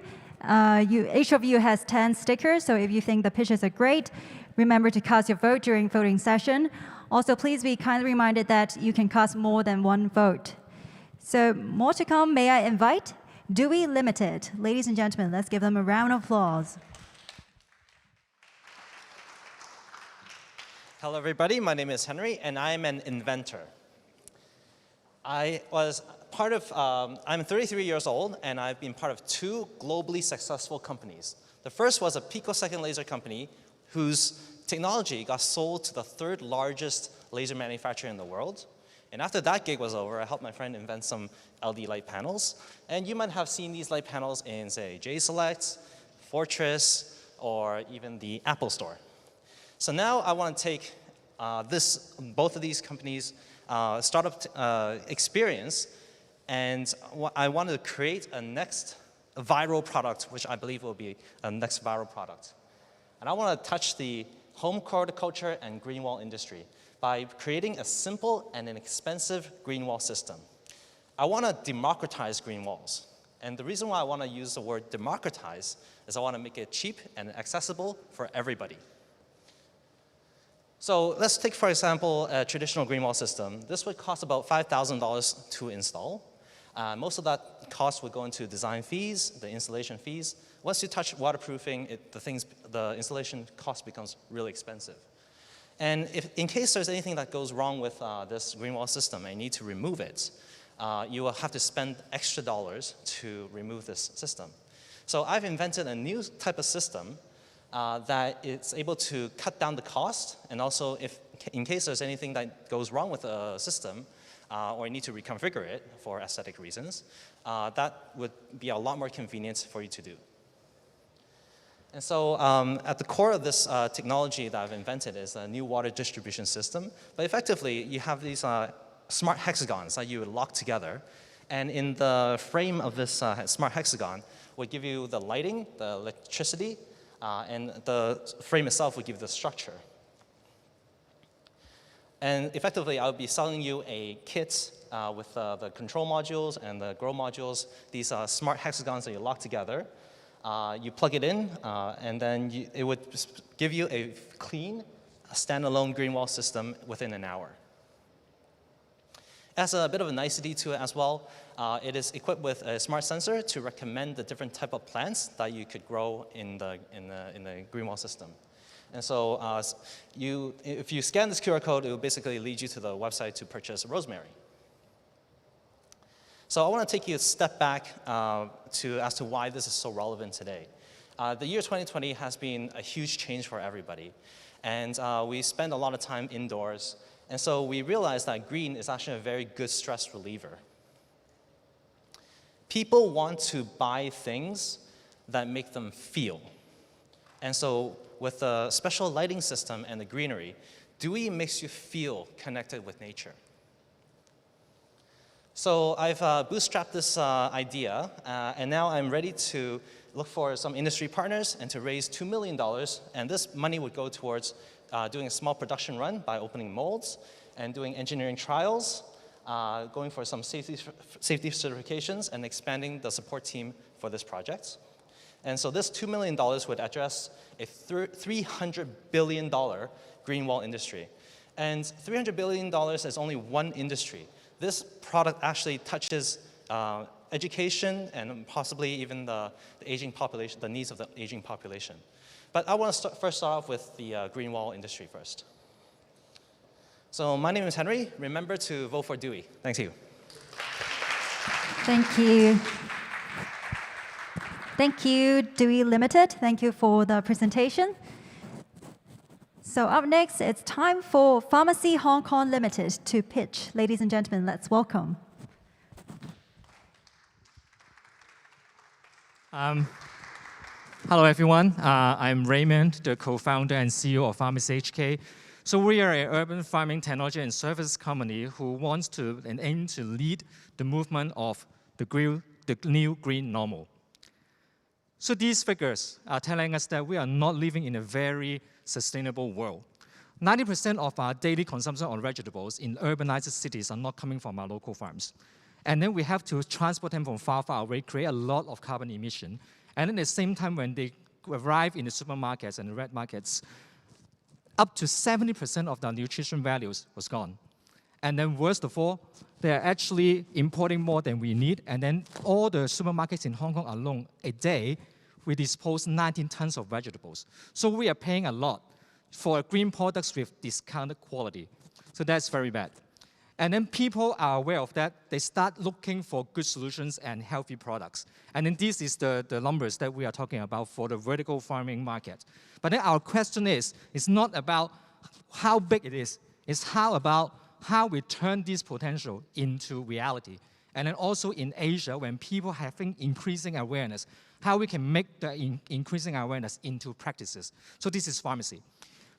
each of you has 10 stickers, so if you think the pitches are great, remember to cast your vote during voting session. Also, please be kindly reminded that you can cast more than one vote. So more to come, may I invite Dewey Limited. Ladies and gentlemen, let's give them a round of applause. Hello everybody, my name is Henry and I'm an inventor. I'm 33 years old and I've been part of 2 globally successful companies. The first was a picosecond laser company whose technology got sold to the 3rd largest laser manufacturer in the world. And after that gig was over, I helped my friend invent some LED light panels. And you might have seen these light panels in, say, J-Select, Fortress, or even the Apple Store. So now I want to take both of these companies' startup experience, and I want to create a next viral product, which I believe will be a next viral product. And I want to touch the home horticulture and green wall industry by creating a simple and inexpensive green wall system. I want to democratize green walls. And the reason why I want to use the word democratize is I want to make it cheap and accessible for everybody. So let's take, for example, a traditional green wall system. This would cost about $5,000 to install. Most of that cost would go into design fees, the installation fees. Once you touch waterproofing, the installation cost becomes really expensive. And in case there's anything that goes wrong with this green wall system and you need to remove it, you will have to spend extra dollars to remove this system. So I've invented a new type of system that is able to cut down the cost, and also in case there's anything that goes wrong with the system, or you need to reconfigure it for aesthetic reasons, that would be a lot more convenient for you to do. And so at the core of this technology that I've invented is a new water distribution system. But effectively, you have these smart hexagons that you would lock together. And in the frame of this smart hexagon would give you the lighting, the electricity, and the frame itself would give you the structure. And effectively, I would be selling you a kit with the control modules and the grow modules, these smart hexagons that you lock together. You plug it in, and then it would give you a clean, standalone green wall system within an hour. It has a bit of a nicety to it as well. It is equipped with a smart sensor to recommend the different type of plants that you could grow in the green wall system. And so if you scan this QR code, it will basically lead you to the website to purchase rosemary. So I want to take you a step back as to why this is so relevant today. The year 2020 has been a huge change for everybody. And we spend a lot of time indoors. And so we realized that green is actually a very good stress reliever. People want to buy things that make them feel. And so with the special lighting system and the greenery, Dewey makes you feel connected with nature. So I've bootstrapped this idea, and now I'm ready to look for some industry partners and to raise $2 million. And this money would go towards doing a small production run by opening molds and doing engineering trials, going for some safety certifications, and expanding the support team for this project. And so this $2 million would address a $300 billion green wall industry. And $300 billion is only one industry. This product actually touches education and possibly even the aging population, the needs of the aging population. But I want to first start off with the green wall industry first. So my name is Henry. Remember to vote for Dewey. Thank you. Thank you. Thank you, Dewey Limited. Thank you for the presentation. So up next, it's time for Pharmacy Hong Kong Limited to pitch. Ladies and gentlemen, let's welcome. Hello, everyone. I'm Raymond, the co-founder and CEO of Pharmacy HK. So we are an urban farming technology and service company who wants to and aim to lead the movement of the new green normal. So these figures are telling us that we are not living in a very sustainable world. 90% of our daily consumption of vegetables in urbanized cities are not coming from our local farms. And then we have to transport them from far, far away, create a lot of carbon emission. And at the same time, when they arrive in the supermarkets and the red markets, up to 70% of the nutrition values was gone. And then worst of all, they're actually importing more than we need. And then all the supermarkets in Hong Kong alone, a day, we dispose 19 tons of vegetables. So we are paying a lot for green products with discounted quality. So that's very bad. And then people are aware of that. They start looking for good solutions and healthy products. And then this is the numbers that we are talking about for the vertical farming market. But then our question is, it's not about how big it is. It's how we turn this potential into reality. And then also in Asia, when people have increasing awareness, how we can make the increasing awareness into practices. So this is pharmacy.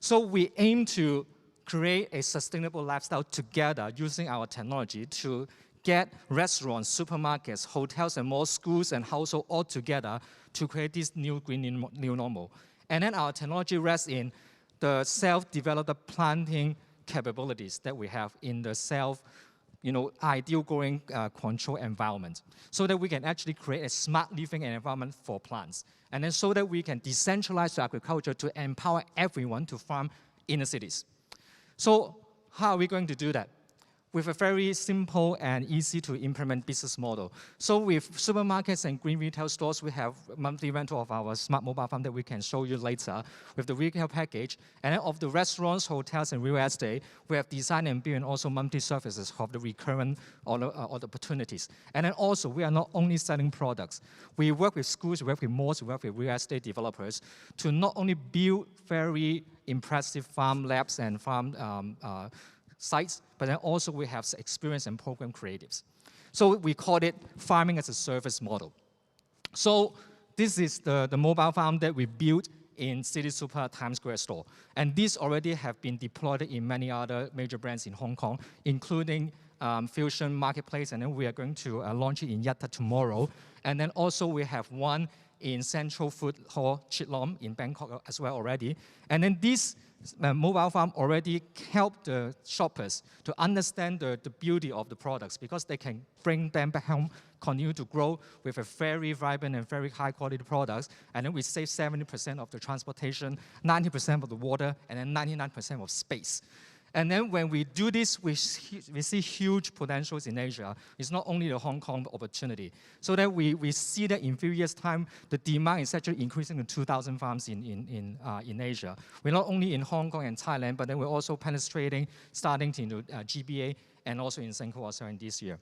So we aim to create a sustainable lifestyle together using our technology to get restaurants, supermarkets, hotels, and more schools and households all together to create this new green new normal. And then our technology rests in the self-developed planting capabilities that we have in the ideal growing control environment, so that we can actually create a smart living environment for plants. And then so that we can decentralize agriculture to empower everyone to farm in the cities. So how are we going to do that? With a very simple and easy to implement business model. So with supermarkets and green retail stores, we have monthly rental of our smart mobile farm that we can show you later with the retail package. And then of the restaurants, hotels, and real estate, we have design and build and also monthly services of the recurrent or the opportunities. And then also, we are not only selling products. We work with schools, we work with malls, we work with real estate developers to not only build very impressive farm labs and farm sites, but then also we have experience and program creatives. So we call it farming as a service model. So this is the mobile farm that we built in City Super Times Square store. And these already have been deployed in many other major brands in Hong Kong, including Fusion Marketplace, and then we are going to launch it in Yatta tomorrow. And then also we have one in Central Food Hall, Chit Lom in Bangkok as well already. And then this mobile farm already help the shoppers to understand the beauty of the products, because they can bring them back home, continue to grow with a very vibrant and very high quality products. And then we save 70% of the transportation, 90% of the water, and then 99% of space. And then when we do this, we see huge potentials in Asia. It's not only the Hong Kong opportunity. So that we see that in a few years' time, the demand is actually increasing to 2,000 farms in Asia. We're not only in Hong Kong and Thailand, but then we're also penetrating, starting into GBA and also in Singapore also in this year.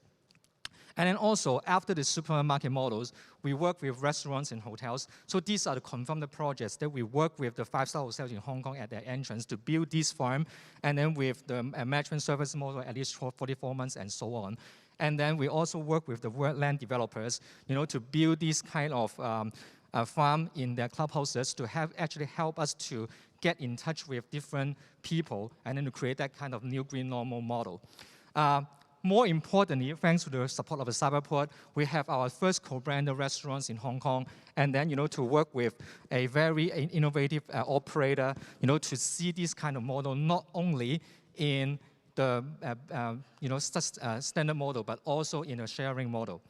And then also, after the supermarket models, we work with restaurants and hotels. So these are the confirmed projects that we work with the five-star hotels in Hong Kong at their entrance to build this farm, and then with the management service model at least for 44 months and so on. And then we also work with the land developers, to build these kind of farm in their clubhouses to actually help us to get in touch with different people and then to create that kind of new green normal model. More importantly, thanks to the support of the Cyberport, we have our first co-branded restaurants in Hong Kong, and then to work with a very innovative operator, to see this kind of model not only in the standard model, but also in a sharing model.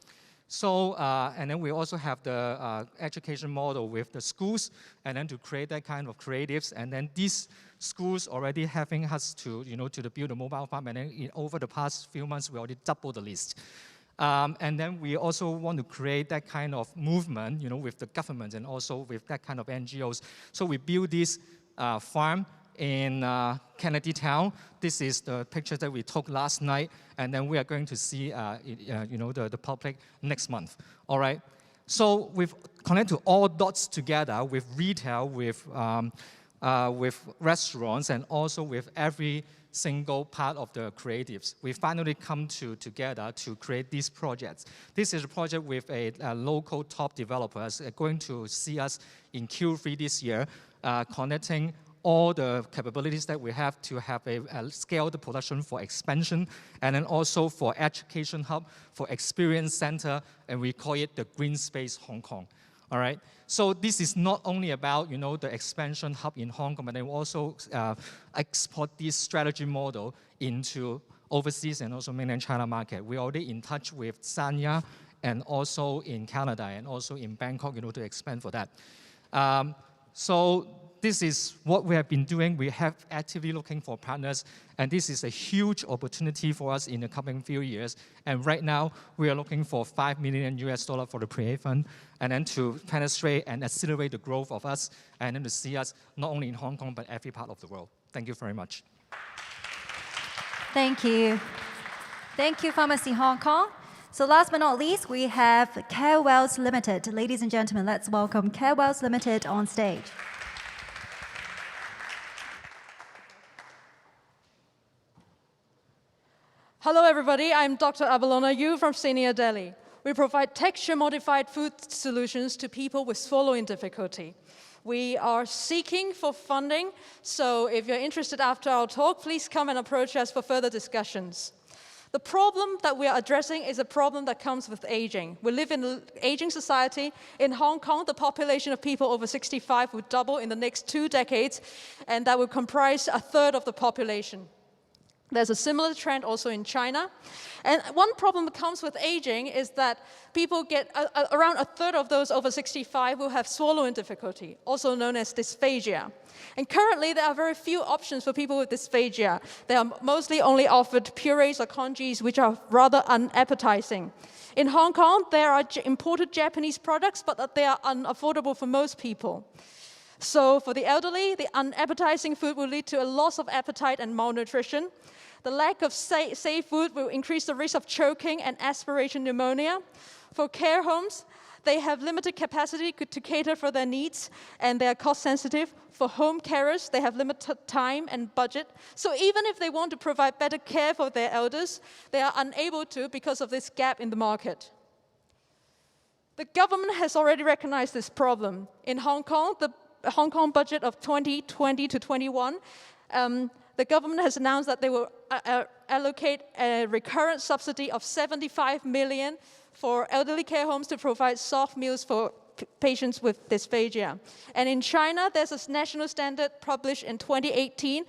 So, and then we also have the education model with the schools, and then to create that kind of creatives, and then these schools already having us to, to build a mobile farm, and then over the past few months, we already doubled the list. And then we also want to create that kind of movement, with the government and also with that kind of NGOs. So we build this farm in Kennedy Town. This is the picture that we took last night, and then we are going to see, the public next month. All right. So we've connected all dots together with retail, with restaurants, and also with every single part of the creatives. We finally come together to create these projects. This is a project with a local top developers going to see us in Q3 this year, connecting all the capabilities that we have to have a scaled production for expansion, and then also for education hub, for experience center, and we call it the Green Space Hong Kong. All right. So this is not only about the expansion hub in Hong Kong, but they will also export this strategy model into overseas and also mainland China market. We're already in touch with Sanya and also in Canada and also in Bangkok, to expand for that. So this is what we have been doing. We have actively looking for partners, and this is a huge opportunity for us in the coming few years. And right now, we are looking for $5 million for the pre-A fund, and then to penetrate and accelerate the growth of us, and then to see us not only in Hong Kong, but every part of the world. Thank you very much. Thank you. Thank you, Pharmacy Hong Kong. So last but not least, we have Carewells Limited. Ladies and gentlemen, let's welcome Carewells Limited on stage. Hello everybody, I'm Dr. Abalona Yu from Senior Delhi. We provide texture-modified food solutions to people with swallowing difficulty. We are seeking for funding, so if you're interested after our talk, please come and approach us for further discussions. The problem that we are addressing is a problem that comes with aging. We live in an aging society. In Hong Kong, the population of people over 65 will double in the next 2 decades, and that will comprise a third of the population. There's a similar trend also in China. And one problem that comes with aging is that people get, around a third of those over 65 will have swallowing difficulty, also known as dysphagia. And currently, there are very few options for people with dysphagia. They are mostly only offered purees or congés, which are rather unappetizing. In Hong Kong, there are imported Japanese products, but they are unaffordable for most people. So for the elderly, the unappetizing food will lead to a loss of appetite and malnutrition. The lack of safe food will increase the risk of choking and aspiration pneumonia. For care homes, they have limited capacity to cater for their needs, and they are cost sensitive. For home carers, they have limited time and budget. So even if they want to provide better care for their elders, they are unable to because of this gap in the market. The government has already recognized this problem. In Hong Kong, the Hong Kong budget of 2020 to 21, the government has announced that they will allocate a recurrent subsidy of 75 million for elderly care homes to provide soft meals for patients with dysphagia. And in China, there's a national standard published in 2018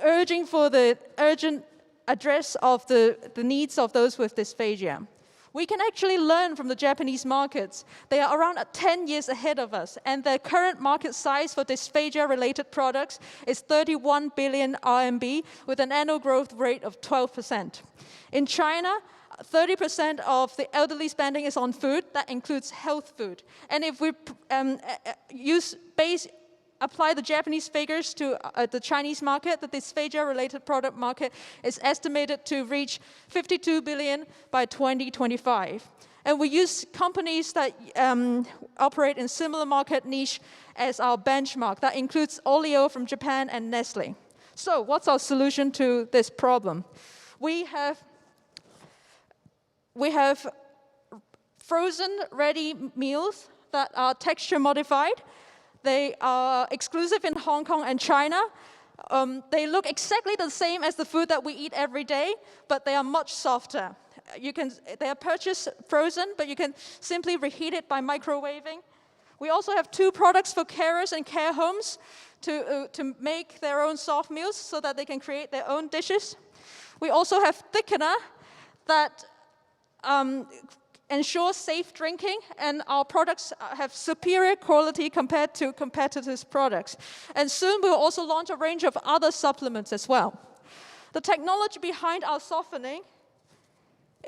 urging for the urgent address of the needs of those with dysphagia. We can actually learn from the Japanese markets. They are around 10 years ahead of us, and their current market size for dysphagia-related products is 31 billion RMB with an annual growth rate of 12%. In China, 30% of the elderly spending is on food. That includes health food. And if we apply the Japanese figures to the Chinese market, the dysphagia-related product market is estimated to reach 52 billion by 2025. And we use companies that operate in similar market niche as our benchmark. That includes Oleo from Japan and Nestle. So what's our solution to this problem? We have frozen ready meals that are texture modified. They are exclusive in Hong Kong and China. They look exactly the same as the food that we eat every day, but they are much softer. They are purchased frozen, but you can simply reheat it by microwaving. We also have 2 products for carers and care homes to make their own soft meals so that they can create their own dishes. We also have thickener that ensures safe drinking, and our products have superior quality compared to competitors' products. And soon we'll also launch a range of other supplements as well. The technology behind our softening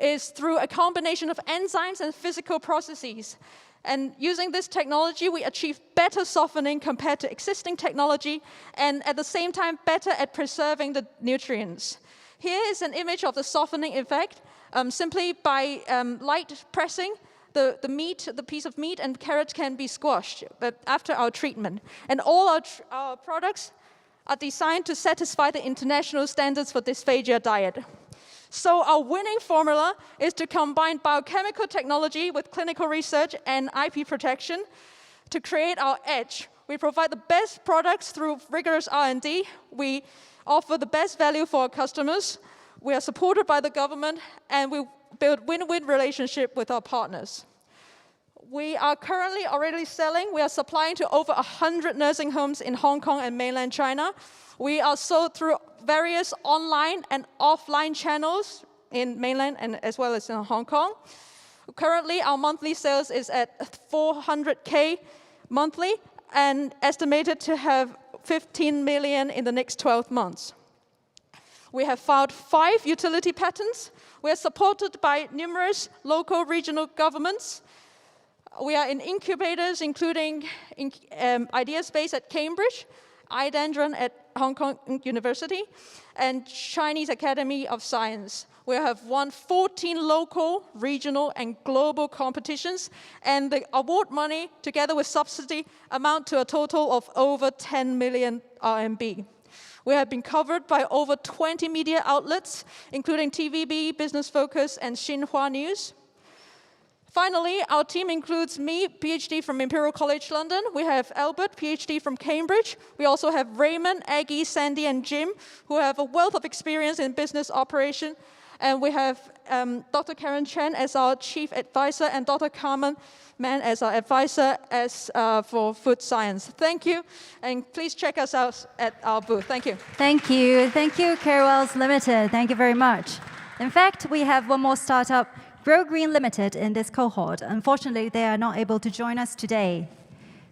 is through a combination of enzymes and physical processes. And using this technology, we achieve better softening compared to existing technology, and at the same time, better at preserving the nutrients. Here is an image of the softening effect. Simply by light pressing, the piece of meat and carrots can be squashed after our treatment. And all our products are designed to satisfy the international standards for dysphagia diet. So our winning formula is to combine biochemical technology with clinical research and IP protection to create our edge. We provide the best products through rigorous R&D. We offer the best value for our customers. We are supported by the government, and we build win-win relationship with our partners. We are currently already selling. We are supplying to over 100 nursing homes in Hong Kong and mainland China. We are sold through various online and offline channels in mainland and as well as in Hong Kong. Currently, our monthly sales is at 400K monthly and estimated to have 15 million in the next 12 months. We have filed 5 utility patents. We are supported by numerous local regional governments. We are in incubators, including Ideaspace at Cambridge, iDendron at Hong Kong University, and Chinese Academy of Science. We have won 14 local, regional, and global competitions, and the award money, together with subsidy, amount to a total of over 10 million RMB. We have been covered by over 20 media outlets, including TVB, Business Focus, and Xinhua News. Finally, our team includes me, PhD from Imperial College London. We have Albert, PhD from Cambridge. We also have Raymond, Aggie, Sandy, and Jim, who have a wealth of experience in business operation. And we have Dr. Karen Chen as our chief advisor and Dr. Carmen Mann as our advisor for food science. Thank you, and please check us out at our booth. Thank you. Thank you. Thank you, Carewells Limited. Thank you very much. In fact, we have one more startup, Grow Green Limited, in this cohort. Unfortunately, they are not able to join us today.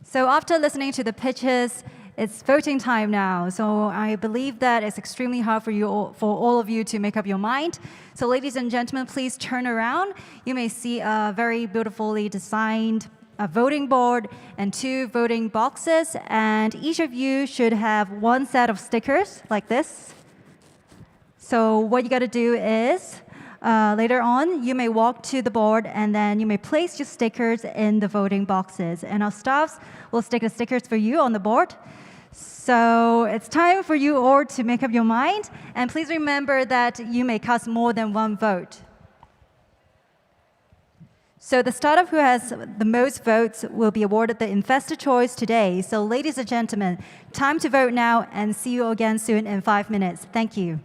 So after listening to the pitches, it's voting time now. So I believe that it's extremely hard for all of you to make up your mind. So ladies and gentlemen, please turn around. You may see a very beautifully designed voting board and 2 voting boxes. And each of you should have 1 set of stickers like this. So what you got to do is, later on, you may walk to the board and then you may place your stickers in the voting boxes. And our staffs will stick the stickers for you on the board. So it's time for you all to make up your mind. And please remember that you may cast more than 1 vote. So the startup who has the most votes will be awarded the Investor Choice today. So ladies and gentlemen, time to vote now, and see you again soon in 5 minutes. Thank you.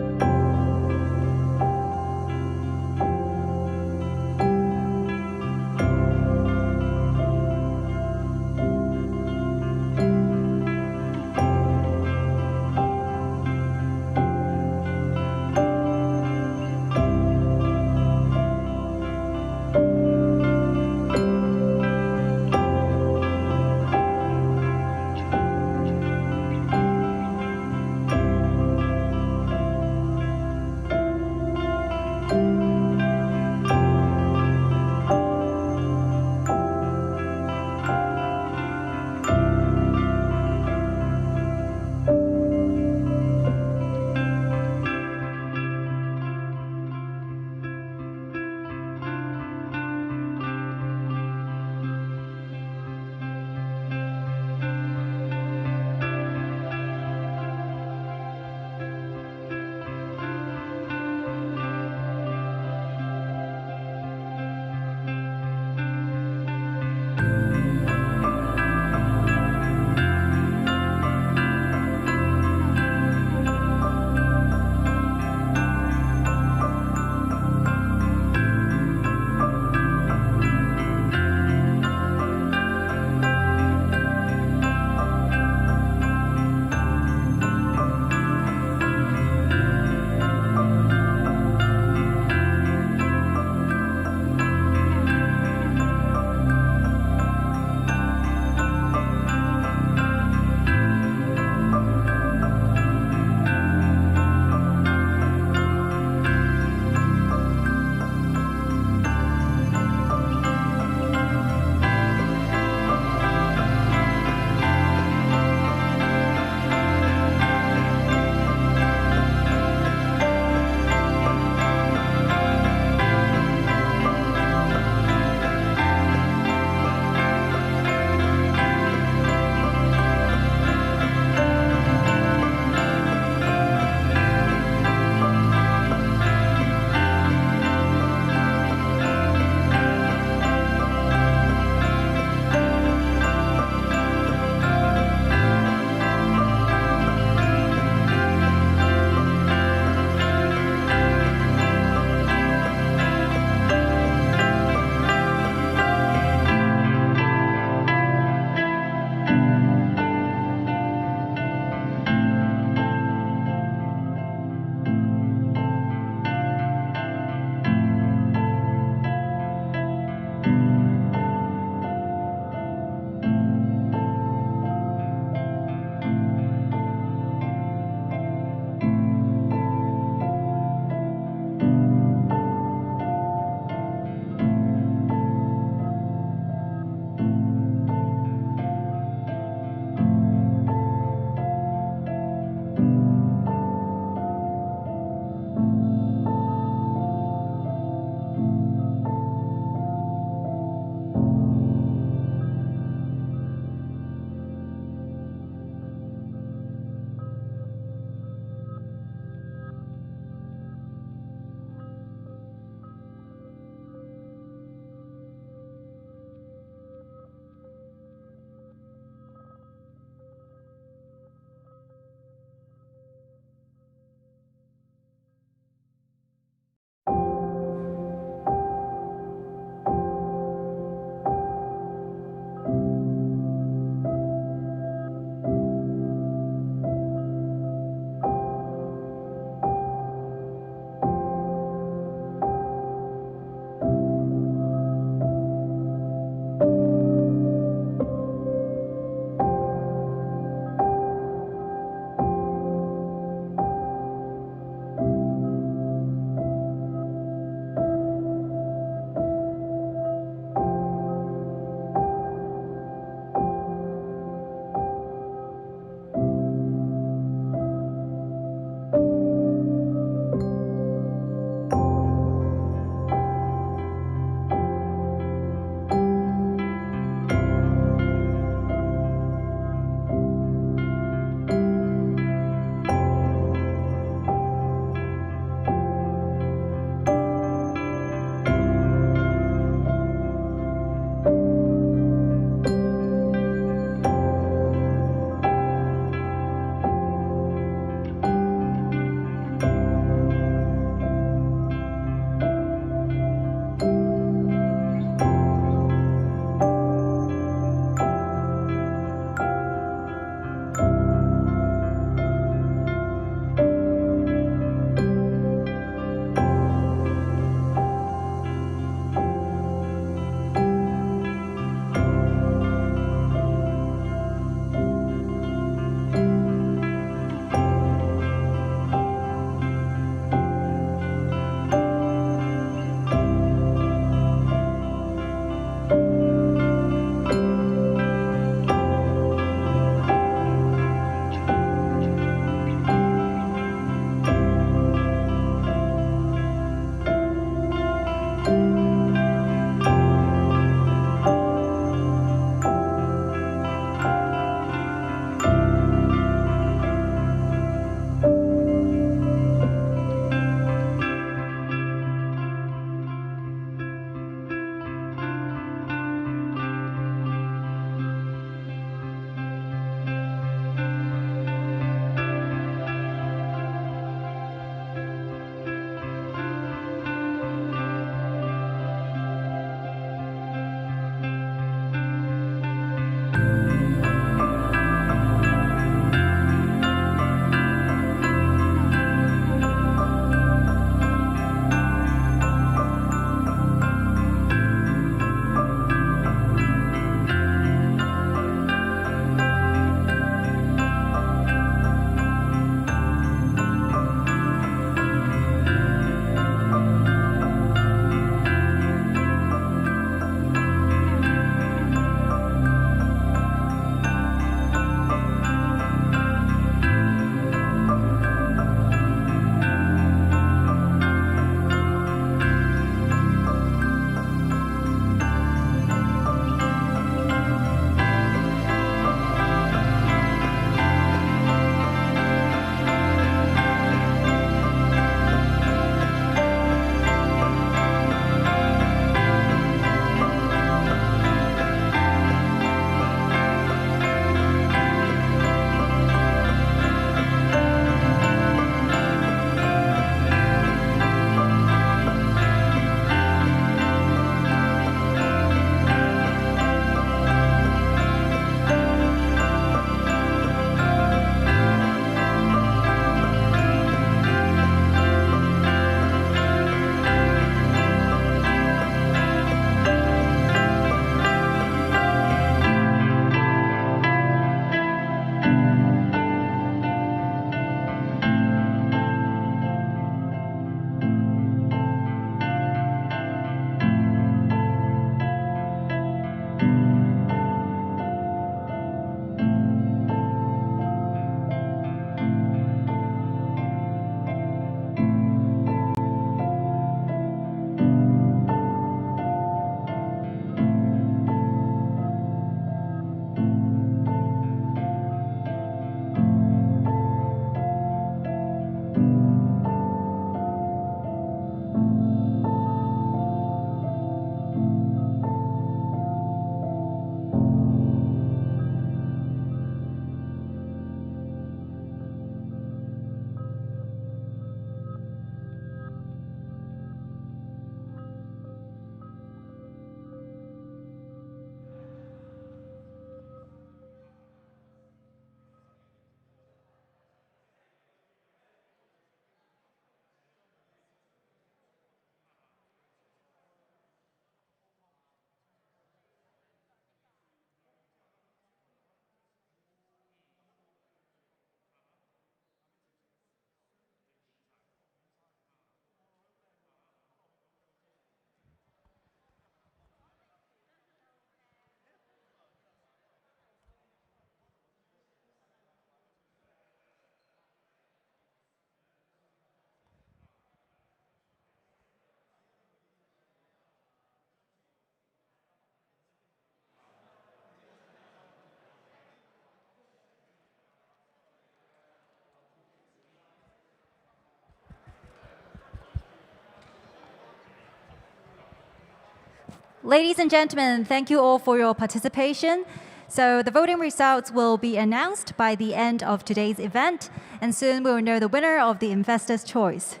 Ladies and gentlemen, thank you all for your participation. So the voting results will be announced by the end of today's event, and soon we will know the winner of the Investor's Choice.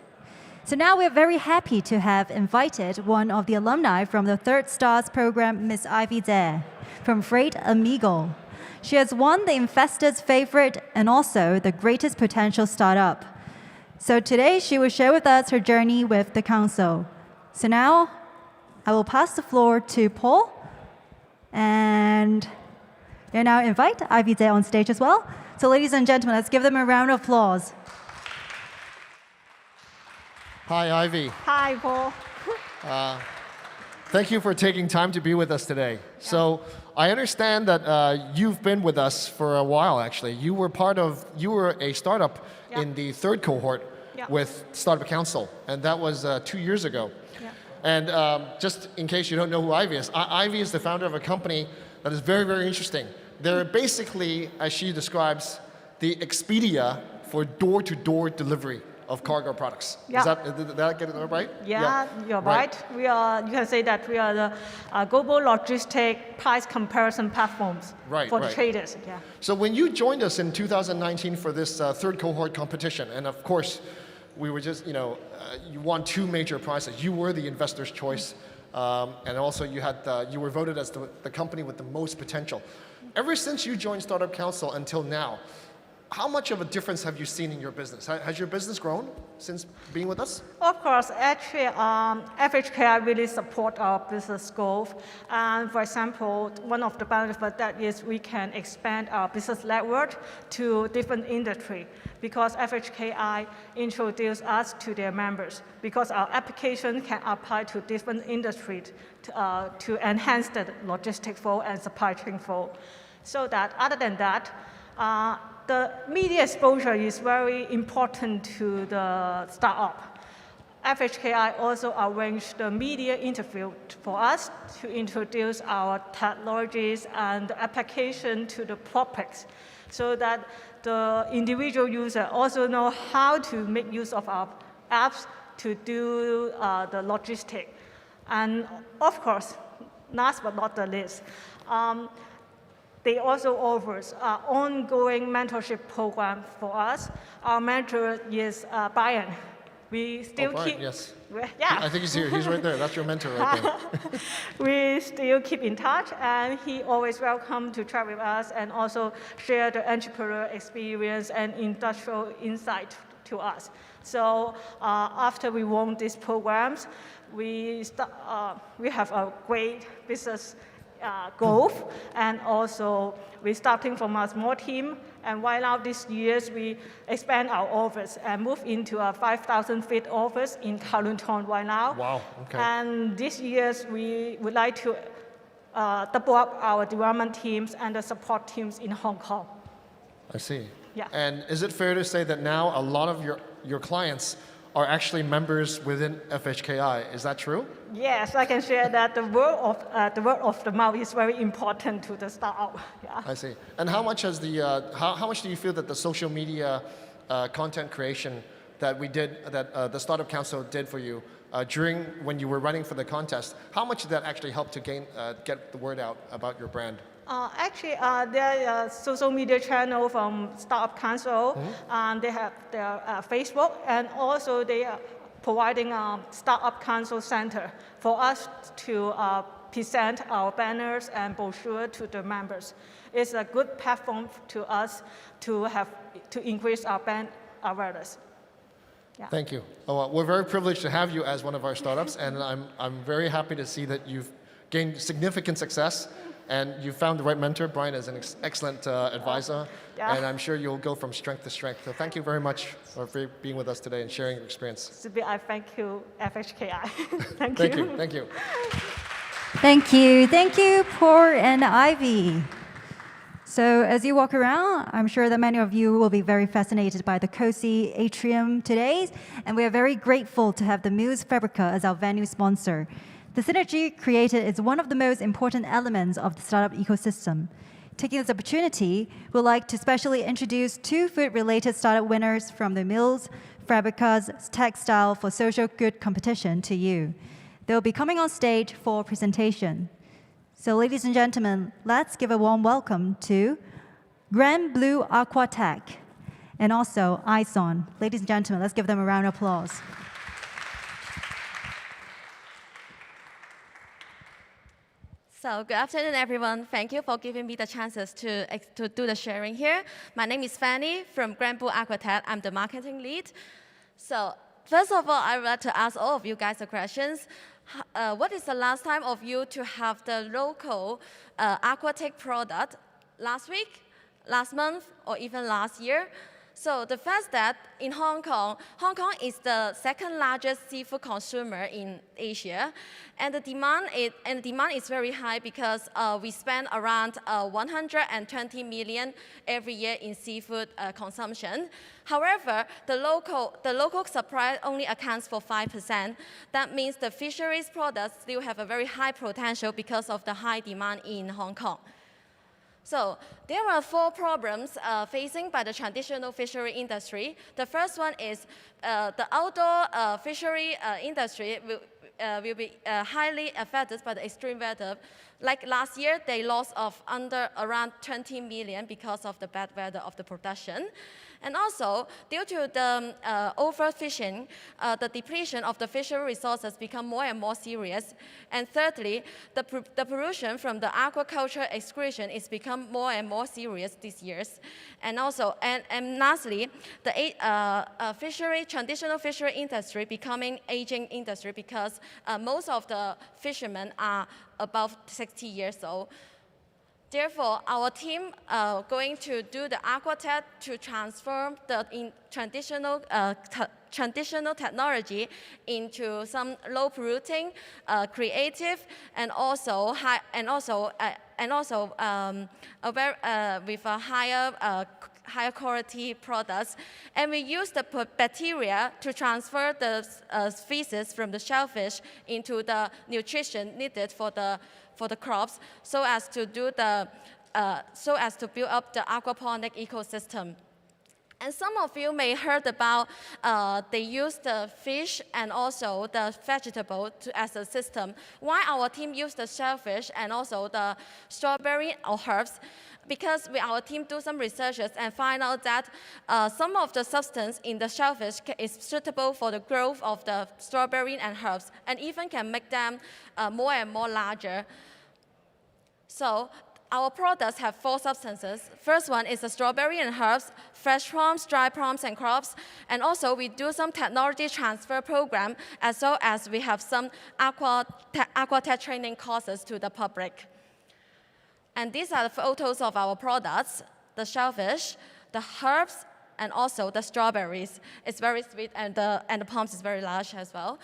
So now we're very happy to have invited one of the alumni from the third STARS program, Ms. Ivy Dare, from Freight Amigo. She has won the Investor's Favorite and also the Greatest Potential Startup. So today she will share with us her journey with the council. So now I will pass the floor to Paul, and I now invite Ivy Dare on stage as well. So ladies and gentlemen, let's give them a round of applause. Hi, Ivy. Hi, Paul. Thank you for taking time to be with us today. So I understand that you've been with us for a while, actually. You were a startup in the third cohort with Startup Council, and that was 2 years ago. And just in case you don't know who Ivy is, Ivy is the founder of a company that is very, very interesting. They're basically, as she describes, the Expedia for door-to-door delivery of cargo products. Yeah. Did I get it right? Yeah, you're right. We are. You can say that we are the global logistic price comparison platforms for the traders. Yeah. So when you joined us in 2019 for this third cohort competition, and of course, we were just, you won 2 major prizes. You were the Investor's Choice, and also you were voted as the company with the most potential. Ever since you joined Startup Council until now, how much of a difference have you seen in your business? Has your business grown since being with us? Of course, actually, FHKI really support our business growth. And for example, one of the benefits that is we can expand our business network to different industry because FHKI introduced us to their members because our application can apply to different industries to enhance the logistic flow and supply chain flow. So that other than that, the media exposure is very important to the startup. FHKI also arranged the media interview for us to introduce our technologies and application to the public so that the individual user also know how to make use of our apps to do the logistics. And of course, last but not the least, they also offers an ongoing mentorship program for us. Our mentor is Brian. We still Brian, yes. Yeah. I think he's here. He's right there. That's your mentor right there. We still keep in touch, and he always welcome to chat with us and also share the entrepreneurial experience and industrial insight to us. So after we won these programs, we have a great business growth, and also we're starting from a small team, and right now this year we expand our office and move into a 5,000 feet office in Kowloon right now. Wow, okay. And this year we would like to double up our development teams and the support teams in Hong Kong. I see. Yeah. And is it fair to say that now a lot of your clients are actually members within FHKI? Is that true? Yes, I can share that the word of the mouth is very important to the startup. Yeah. I see. And how much has how much do you feel that the social media content creation that the Startup Council did for you during when you were running for the contest, how much did that actually help to get the word out about your brand? Actually, there is a social media channel from Startup Council, and they have their Facebook, and also they are providing a Startup Council Center for us to present our banners and brochure to the members. It's a good platform to us to increase our brand awareness. Yeah. Thank you. We're very privileged to have you as one of our startups, and I'm very happy to see that you've gained significant success. And you found the right mentor. Brian is an excellent advisor, and I'm sure you'll go from strength to strength. So thank you very much for being with us today and sharing your experience. I thank you, FHKI. Thank you. Thank you. Thank you. Thank you, Paul and Ivy. So as you walk around, I'm sure that many of you will be very fascinated by the cozy atrium today, and we are very grateful to have the Muse Fabrica as our venue sponsor. The synergy created is one of the most important elements of the startup ecosystem. Taking this opportunity, we'd like to specially introduce 2 food-related startup winners from the Mills Fabrica's Textile for Social Good competition to you. They'll be coming on stage for presentation. So ladies and gentlemen, let's give a warm welcome to Grand Blue Aquatech and also Exxon. Ladies and gentlemen, let's give them a round of applause. So good afternoon, everyone. Thank you for giving me the chances to do the sharing here. My name is Fanny from Grand Blue Aquatech. I'm the marketing lead. So first of all, I would like to ask all of you guys the questions. What is the last time of you to have the local aquatic product? Last week, last month, or even last year? So the fact that in Hong Kong is the second largest seafood consumer in Asia, and the demand is very high because we spend around 120 million every year in seafood consumption. However, the local supply only accounts for 5%. That means the fisheries products still have a very high potential because of the high demand in Hong Kong. So there are 4 problems facing by the traditional fishery industry. The first one is the outdoor fishery industry will be highly affected by the extreme weather. Like last year, they lost around 20 million because of the bad weather of the production. And also, due to the overfishing, the depletion of the fishery resources become more and more serious. And thirdly, the pollution from the aquaculture excretion is become more and more serious these years. And also, and lastly, the traditional fishery industry becoming aging industry because most of the fishermen are above 60 years old. Therefore, our team going to do the aquatech to transform the traditional technology into some low polluting, creative, and also with a higher quality products. And we use the bacteria to transfer the species from the shellfish into the nutrition needed for the crops, so as to build up the aquaponic ecosystem. And some of you may heard about they use the fish and also the vegetable as a system. Why our team use the shellfish and also the strawberry or herbs? Because our team do some researches and find out that some of the substance in the shellfish is suitable for the growth of the strawberry and herbs, and even can make them more and more larger. So our products have 4 substances. First one is the strawberry and herbs, fresh prawns, dry prawns, and crops. And also we do some technology transfer program, as well as we have some aquatech training courses to the public. And these are the photos of our products, the shellfish, the herbs, and also the strawberries. It's very sweet, and the palms is very large as well.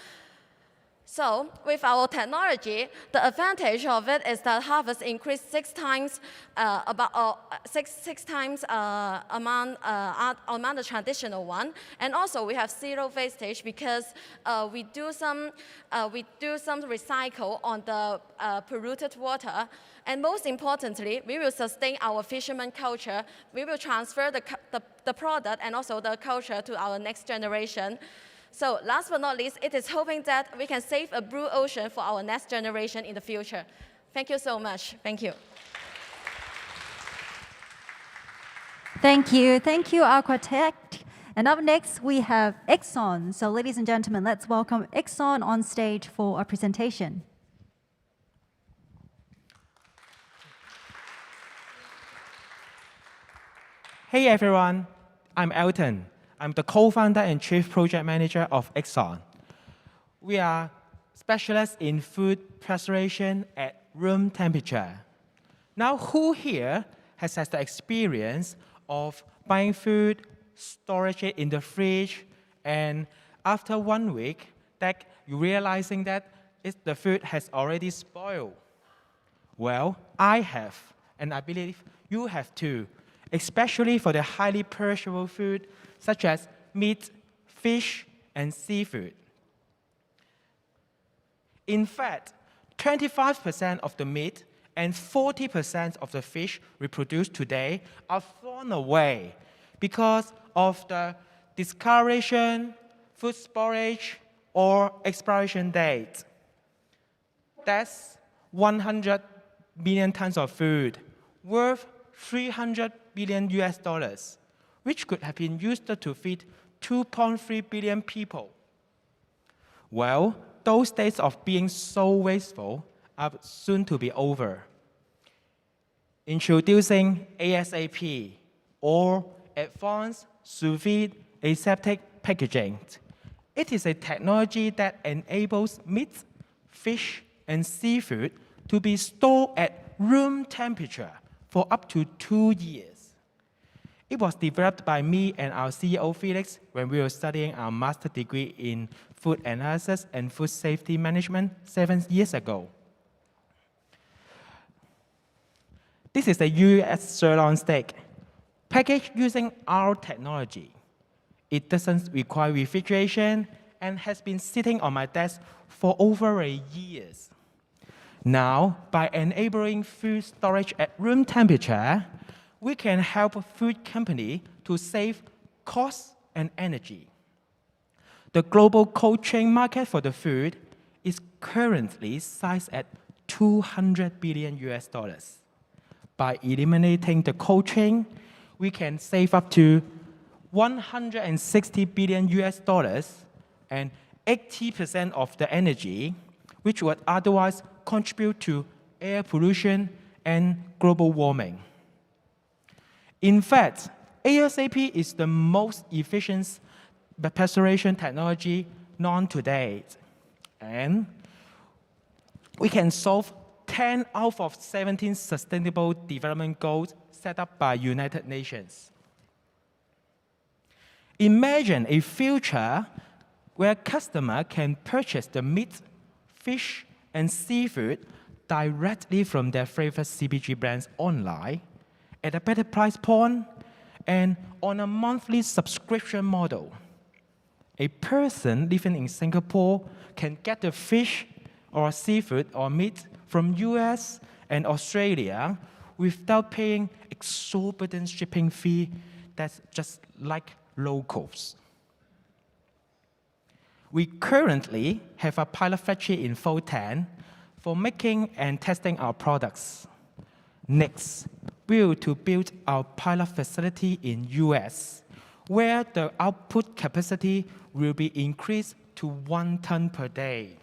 So with our technology, the advantage of it is that harvest increased 6 times, six times among the traditional one. And also we have 0 wastage because we do some recycle on the polluted water. And most importantly, we will sustain our fisherman culture. We will transfer the product and also the culture to our next generation. So last but not least, it is hoping that we can save a blue ocean for our next generation in the future. Thank you so much. Thank you. Thank you. Thank you, Aquatech. And up next, we have Exxon. So ladies and gentlemen, let's welcome Exxon on stage for a presentation. Hey everyone, I'm Elton. I'm the co-founder and chief project manager of Exxon. We are specialists in food preservation at room temperature. Now, who here has had the experience of buying food, storage it in the fridge, and after 1 week, that you're realizing that the food has already spoiled? Well, I have, and I believe you have too, especially for the highly perishable food such as meat, fish, and seafood. In fact, 25% of the meat and 40% of the fish we produce today are thrown away because of the discoloration, food storage, or expiration date. That's 100 million tons of food worth 300 billion US dollars, which could have been used to feed 2.3 billion people. Well, those days of being so wasteful are soon to be over. Introducing ASAP, or Advanced Sous Vide Aseptic Packaging. It is a technology that enables meat, fish, and seafood to be stored at room temperature for up to 2 years. It was developed by me and our CEO Felix when we were studying our master's degree in food analysis and food safety management 7 years ago. This is a US sirloin steak, packaged using our technology. It doesn't require refrigeration and has been sitting on my desk for over a year. Now, by enabling food storage at room temperature, we can help food companies to save costs and energy. The global cold chain market for the food is currently sized at 200 billion US dollars. By eliminating the cold chain, we can save up to 160 billion US dollars and 80% of the energy, which would otherwise contribute to air pollution and global warming. In fact, ASAP is the most efficient preparation technology known to date, and we can solve 10 out of 17 Sustainable Development Goals set up by United Nations. Imagine a future where customers can purchase the meat, fish, and seafood directly from their favorite CPG brands online at a better price point and on a monthly subscription model. A person living in Singapore can get the fish or seafood or meat from US and Australia without paying exorbitant shipping fee that's just like locals. We currently have a pilot factory in Fulton for making and testing our products. Next, we will to build our pilot facility in US, where the output capacity will be increased to 1 ton per day.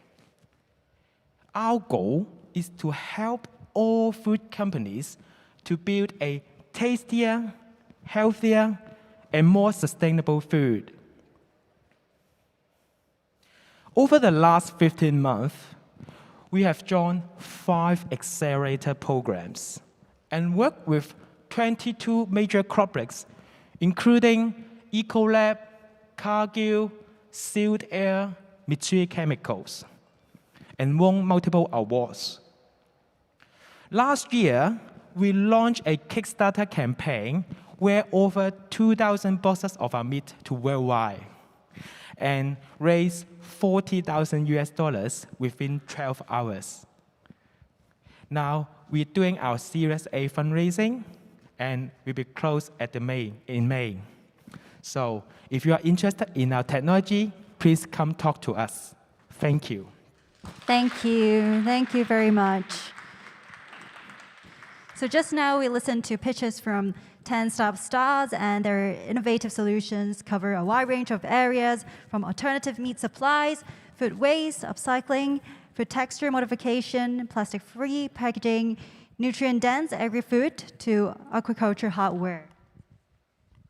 Our goal is to help all food companies to build a tastier, healthier, and more sustainable food. Over the last 15 months, we have joined 5 accelerator programs and worked with 22 major corporates, including Ecolab, Cargill, Sealed Air, Mitsui Chemicals, and won multiple awards. Last year, we launched a Kickstarter campaign where over 2,000 boxes of our meat to worldwide and raised $40,000 US dollars within 12 hours. Now, we're doing our Series A fundraising, and we'll be closed in May. So if you are interested in our technology, please come talk to us. Thank you. Thank you. Thank you very much. So just now we listened to pitches from 10 STARS, and their innovative solutions cover a wide range of areas from alternative meat supplies, food waste, upcycling, food texture modification, plastic-free packaging, nutrient-dense agri-food, to aquaculture hardware.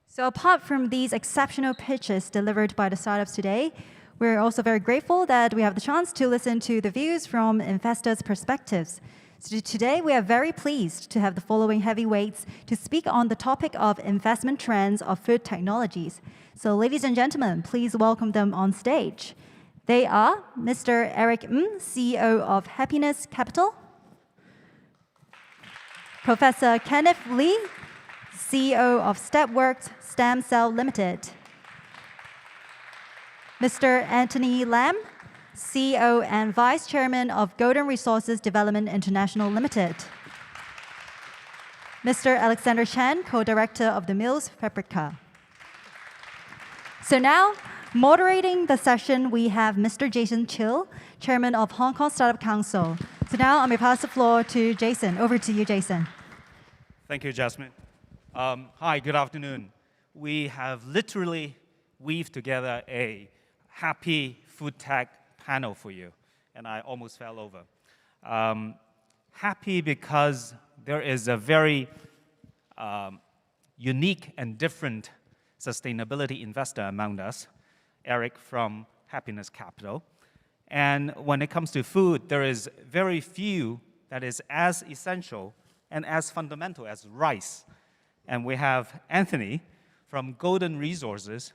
So apart from these exceptional pitches delivered by the startups today, we're also very grateful that we have the chance to listen to the views from investors' perspectives. So today, we are very pleased to have the following heavyweights to speak on the topic of investment trends of food technologies. So ladies and gentlemen, please welcome them on stage. They are Mr. Eric CEO of Happiness Capital, Professor Kenneth Lee, CEO of Stepworks Stem Cell Limited, Mr. Anthony Lam, CEO and Vice Chairman of Golden Resources Development International Limited, Mr. Alexander Chan, Co-Director of the Mills Fabrica. So now, moderating the session, we have Mr. Jason Chill, Chairman of Hong Kong Startup Council. So now I'm going to pass the floor to Jason. Over to you, Jason. Thank you, Jasmine. Hi, good afternoon. We have literally weaved together a happy food tech panel for you, and I almost fell over. Happy because there is a very unique and different sustainability investor among us, Eric from Happiness Capital. And when it comes to food, there is very few that is as essential and as fundamental as rice. And we have Anthony from Golden Resources,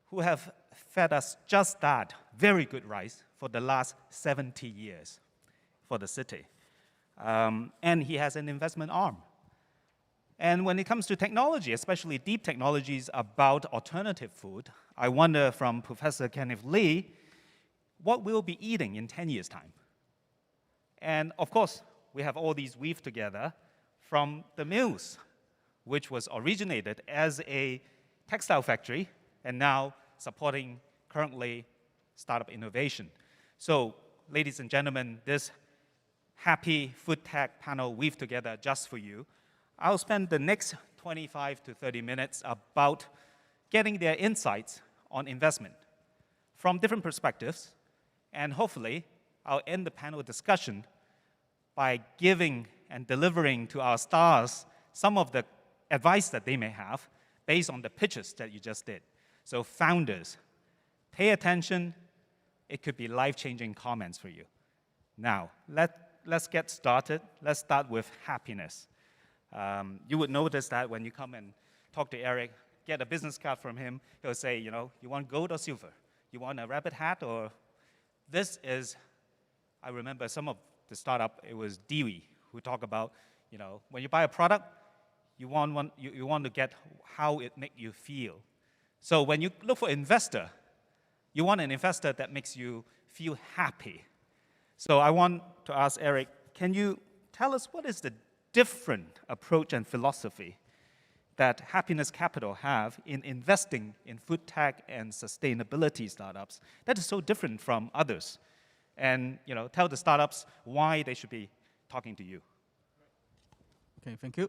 who have fed us just that, very good rice, for the last 70 years for the city. And he has an investment arm. And when it comes to technology, especially deep technologies about alternative food, I wonder from Professor Kenneth Lee, what we'll be eating in 10 years' time. And of course, we have all these weaved together from the mills, which was originated as a textile factory and now supporting currently startup innovation. So, ladies and gentlemen, this happy food tech panel weaved together just for you. I'll spend the next 25 to 30 minutes about getting their insights on investment from different perspectives, and hopefully I'll end the panel discussion by giving and delivering to our stars some of the advice that they may have based on the pitches that you just did. So founders, pay attention. It could be life-changing comments for you. Now, let's get started. Let's start with happiness. You would notice that when you come and talk to Eric, get a business card from him, he'll say, you know, you want gold or silver? You want a rabbit hat or... This is, I remember some of the startup, it was Dewey, who talked about, you know, when you buy a product, you want to get how it makes you feel. So when you look for an investor, you want an investor that makes you feel happy. So I want to ask Eric, can you tell us what is the different approach and philosophy that Happiness Capital have in investing in food tech and sustainability startups that is so different from others? And tell the startups why they should be talking to you. Okay, thank you.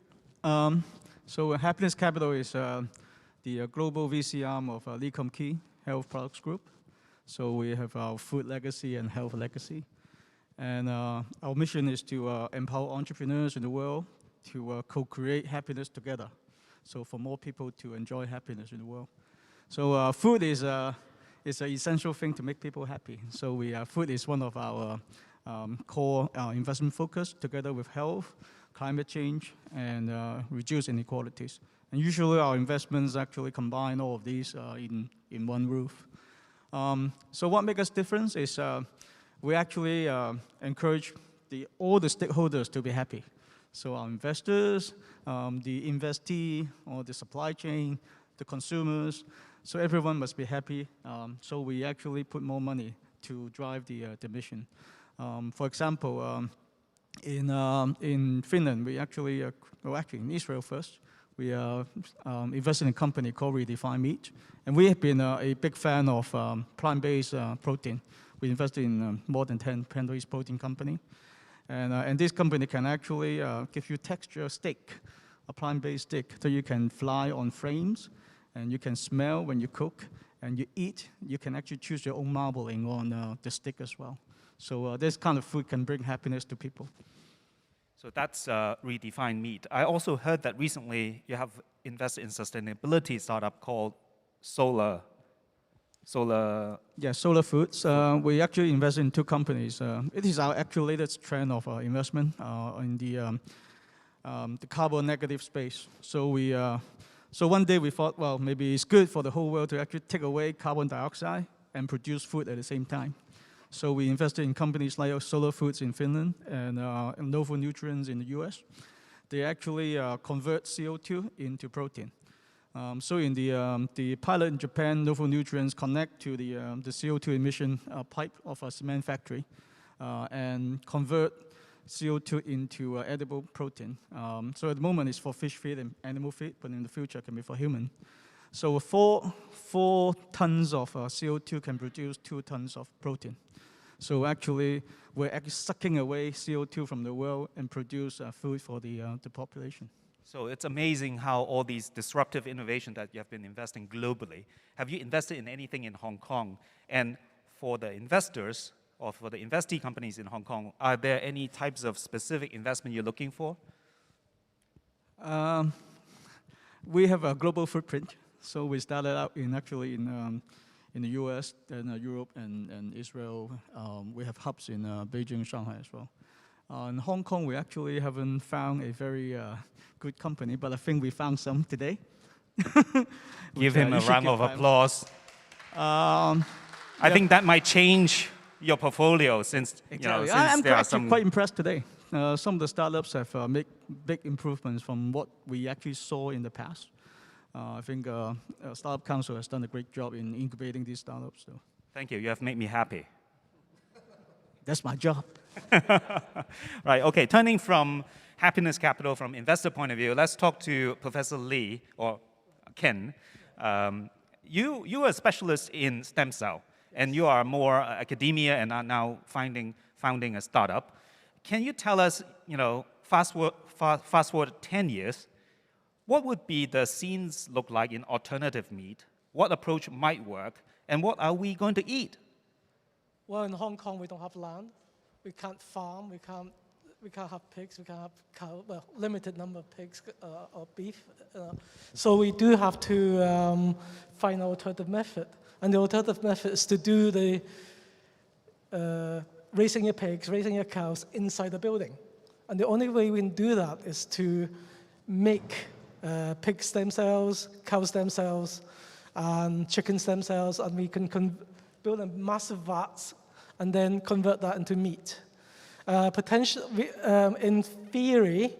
So Happiness Capital is the global VC arm of Lee Kum Kee Health Products Group. So we have our food legacy and health legacy. And our mission is to empower entrepreneurs in the world to co-create happiness together. So for more people to enjoy happiness in the world. So food is an essential thing to make people happy. So food is one of our core investment focus, together with health, climate change, and reduce inequalities. And usually our investments actually combine all of these in one roof. So what makes us different is we actually encourage all the stakeholders to be happy. So our investors, the investee, or the supply chain, the consumers, so everyone must be happy. So we actually put more money to drive the mission. For example, in Finland, we actually, in Israel first, we invested in a company called Redefined Meat. And we have been a big fan of plant-based protein. We invested in more than 10 plant-based protein company. And this company can actually give you texture steak, a plant-based steak, so you can fly on flames, and you can smell when you cook, and you eat. You can actually choose your own marbling on the steak as well. So this kind of food can bring happiness to people. So that's Redefined Meat. I also heard that recently you have invested in sustainability startup called Solar. Yeah, Solar Foods. We actually invested in two companies. It is our actual latest trend of investment in the carbon negative space. So one day we thought, well, maybe it's good for the whole world to actually take away carbon dioxide and produce food at the same time. So we invested in companies like Solar Foods in Finland and Novo Nutrients in the US. They actually convert CO2 into protein. So in the pilot in Japan, Novo Nutrients connect to the CO2 emission pipe of a cement factory and convert CO2 into edible protein. So at the moment it's for fish feed and animal feed, but in the future it can be for human. So 4 tons of CO2 can produce 2 tons of protein. So actually, we're actually sucking away CO2 from the world and produce food for the population. So it's amazing how all these disruptive innovation that you have been investing globally. Have you invested in anything in Hong Kong? And for the investors or for the investee companies in Hong Kong, are there any types of specific investment you're looking for? We have a global footprint. So we started out in the US, and Europe, and Israel. We have hubs in Beijing, Shanghai as well. In Hong Kong, we actually haven't found a very good company, but I think we found some today. Give him a round of applause. I think that might change your portfolio since, exactly. Since I'm there are actually some... quite impressed today. Some of the startups have made big improvements from what we actually saw in the past. I think Startup Council has done a great job in incubating these startups. So. Thank you. You have made me happy. That's my job. Right. Okay. Turning from happiness capital from investor point of view, let's talk to Professor Lee or Ken. You are a specialist in stem cell, and you are more academia and are now founding a startup. Can you tell us, fast forward 10 years, what would be the scenes look like in alternative meat? What approach might work? And what are we going to eat? Well, in Hong Kong, we don't have land. We can't farm. We can't have pigs. We can't have cow. Well, limited number of pigs or beef. So we do have to find an alternative method. And the alternative method is to do the raising your pigs, raising your cows inside the building. And the only way we can do that is to make pig stem cells, cow stem cells, and chicken stem cells, and we can build a massive vats and then convert that into meat. In theory,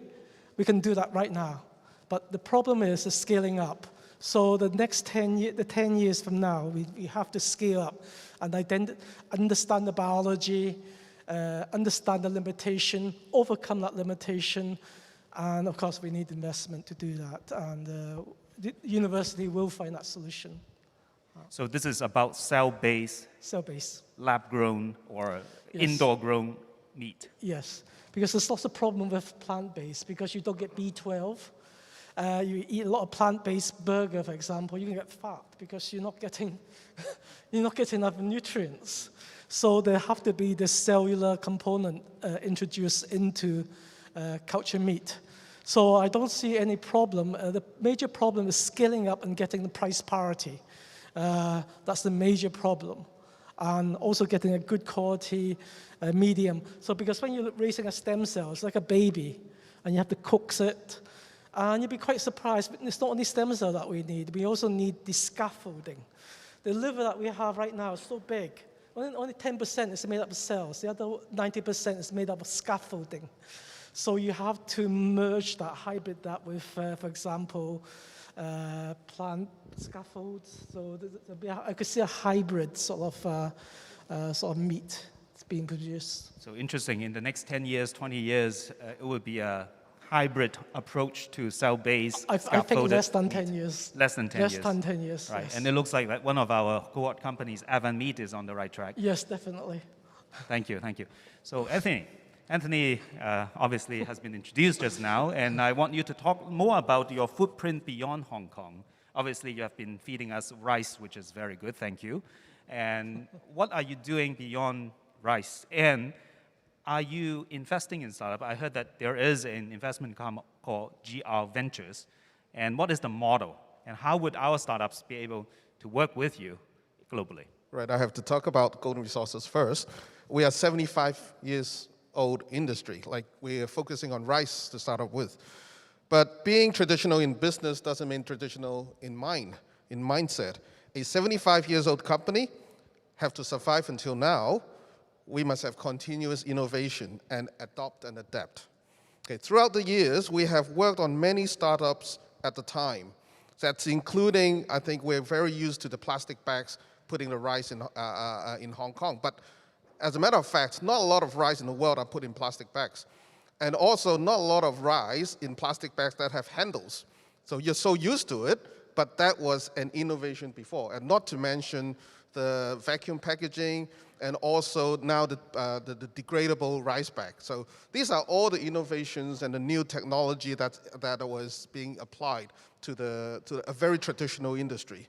we can do that right now, but the problem is the scaling up. So the next 10 years from now, we have to scale up and understand the biology, understand the limitation, overcome that limitation, and of course we need investment to do that, and the university will find that solution. So this is about cell-based, lab-grown, or indoor-grown meat. Yes, because there's lots of problem with plant-based, because you don't get B12. You eat a lot of plant-based burger, for example, you can get fat because you're not getting enough nutrients. So there have to be this cellular component introduced into culture meat. So I don't see any problem. The major problem is scaling up and getting the price parity. That's the major problem. And also getting a good quality medium. So because when you're raising a stem cell, it's like a baby, and you have to coax it. And you'll be quite surprised, but it's not only stem cell that we need, we also need the scaffolding. The liver that we have right now is so big. Only 10% is made up of cells. The other 90% is made up of scaffolding. So you have to merge that, hybrid that with, for example, plant scaffolds. So I could see a hybrid sort of meat that's being produced. So interesting. In the next 10 years, 20 years, it will be a hybrid approach to cell-based I think less than 10 years. Less than 10 years. Less than 10 years, Right. yes. And it looks like that one of our cohort companies, Avan Meat, is on the right track. Yes, definitely. Thank you. So Anthony obviously has been introduced just now, and I want you to talk more about your footprint beyond Hong Kong. Obviously, you have been feeding us rice, which is very good, thank you. And what are you doing beyond rice? And are you investing in startup? I heard that there is an investment called GR Ventures. And what is the model? And how would our startups be able to work with you globally? Right, I have to talk about Golden Resources first. We are 75 years old industry, like we are focusing on rice to start up with. But being traditional in business doesn't mean traditional in mindset. A 75 years old company have to survive until now. We must have continuous innovation and adopt and adapt. Okay, throughout the years, we have worked on many startups at the time. That's including, I think we're very used to the plastic bags putting the rice in Hong Kong. But as a matter of fact, not a lot of rice in the world are put in plastic bags. And also not a lot of rice in plastic bags that have handles. So you're so used to it but that was an innovation before, and not to mention the vacuum packaging, and also now the degradable rice bag. So these are all the innovations and the new technology that was being applied to a very traditional industry.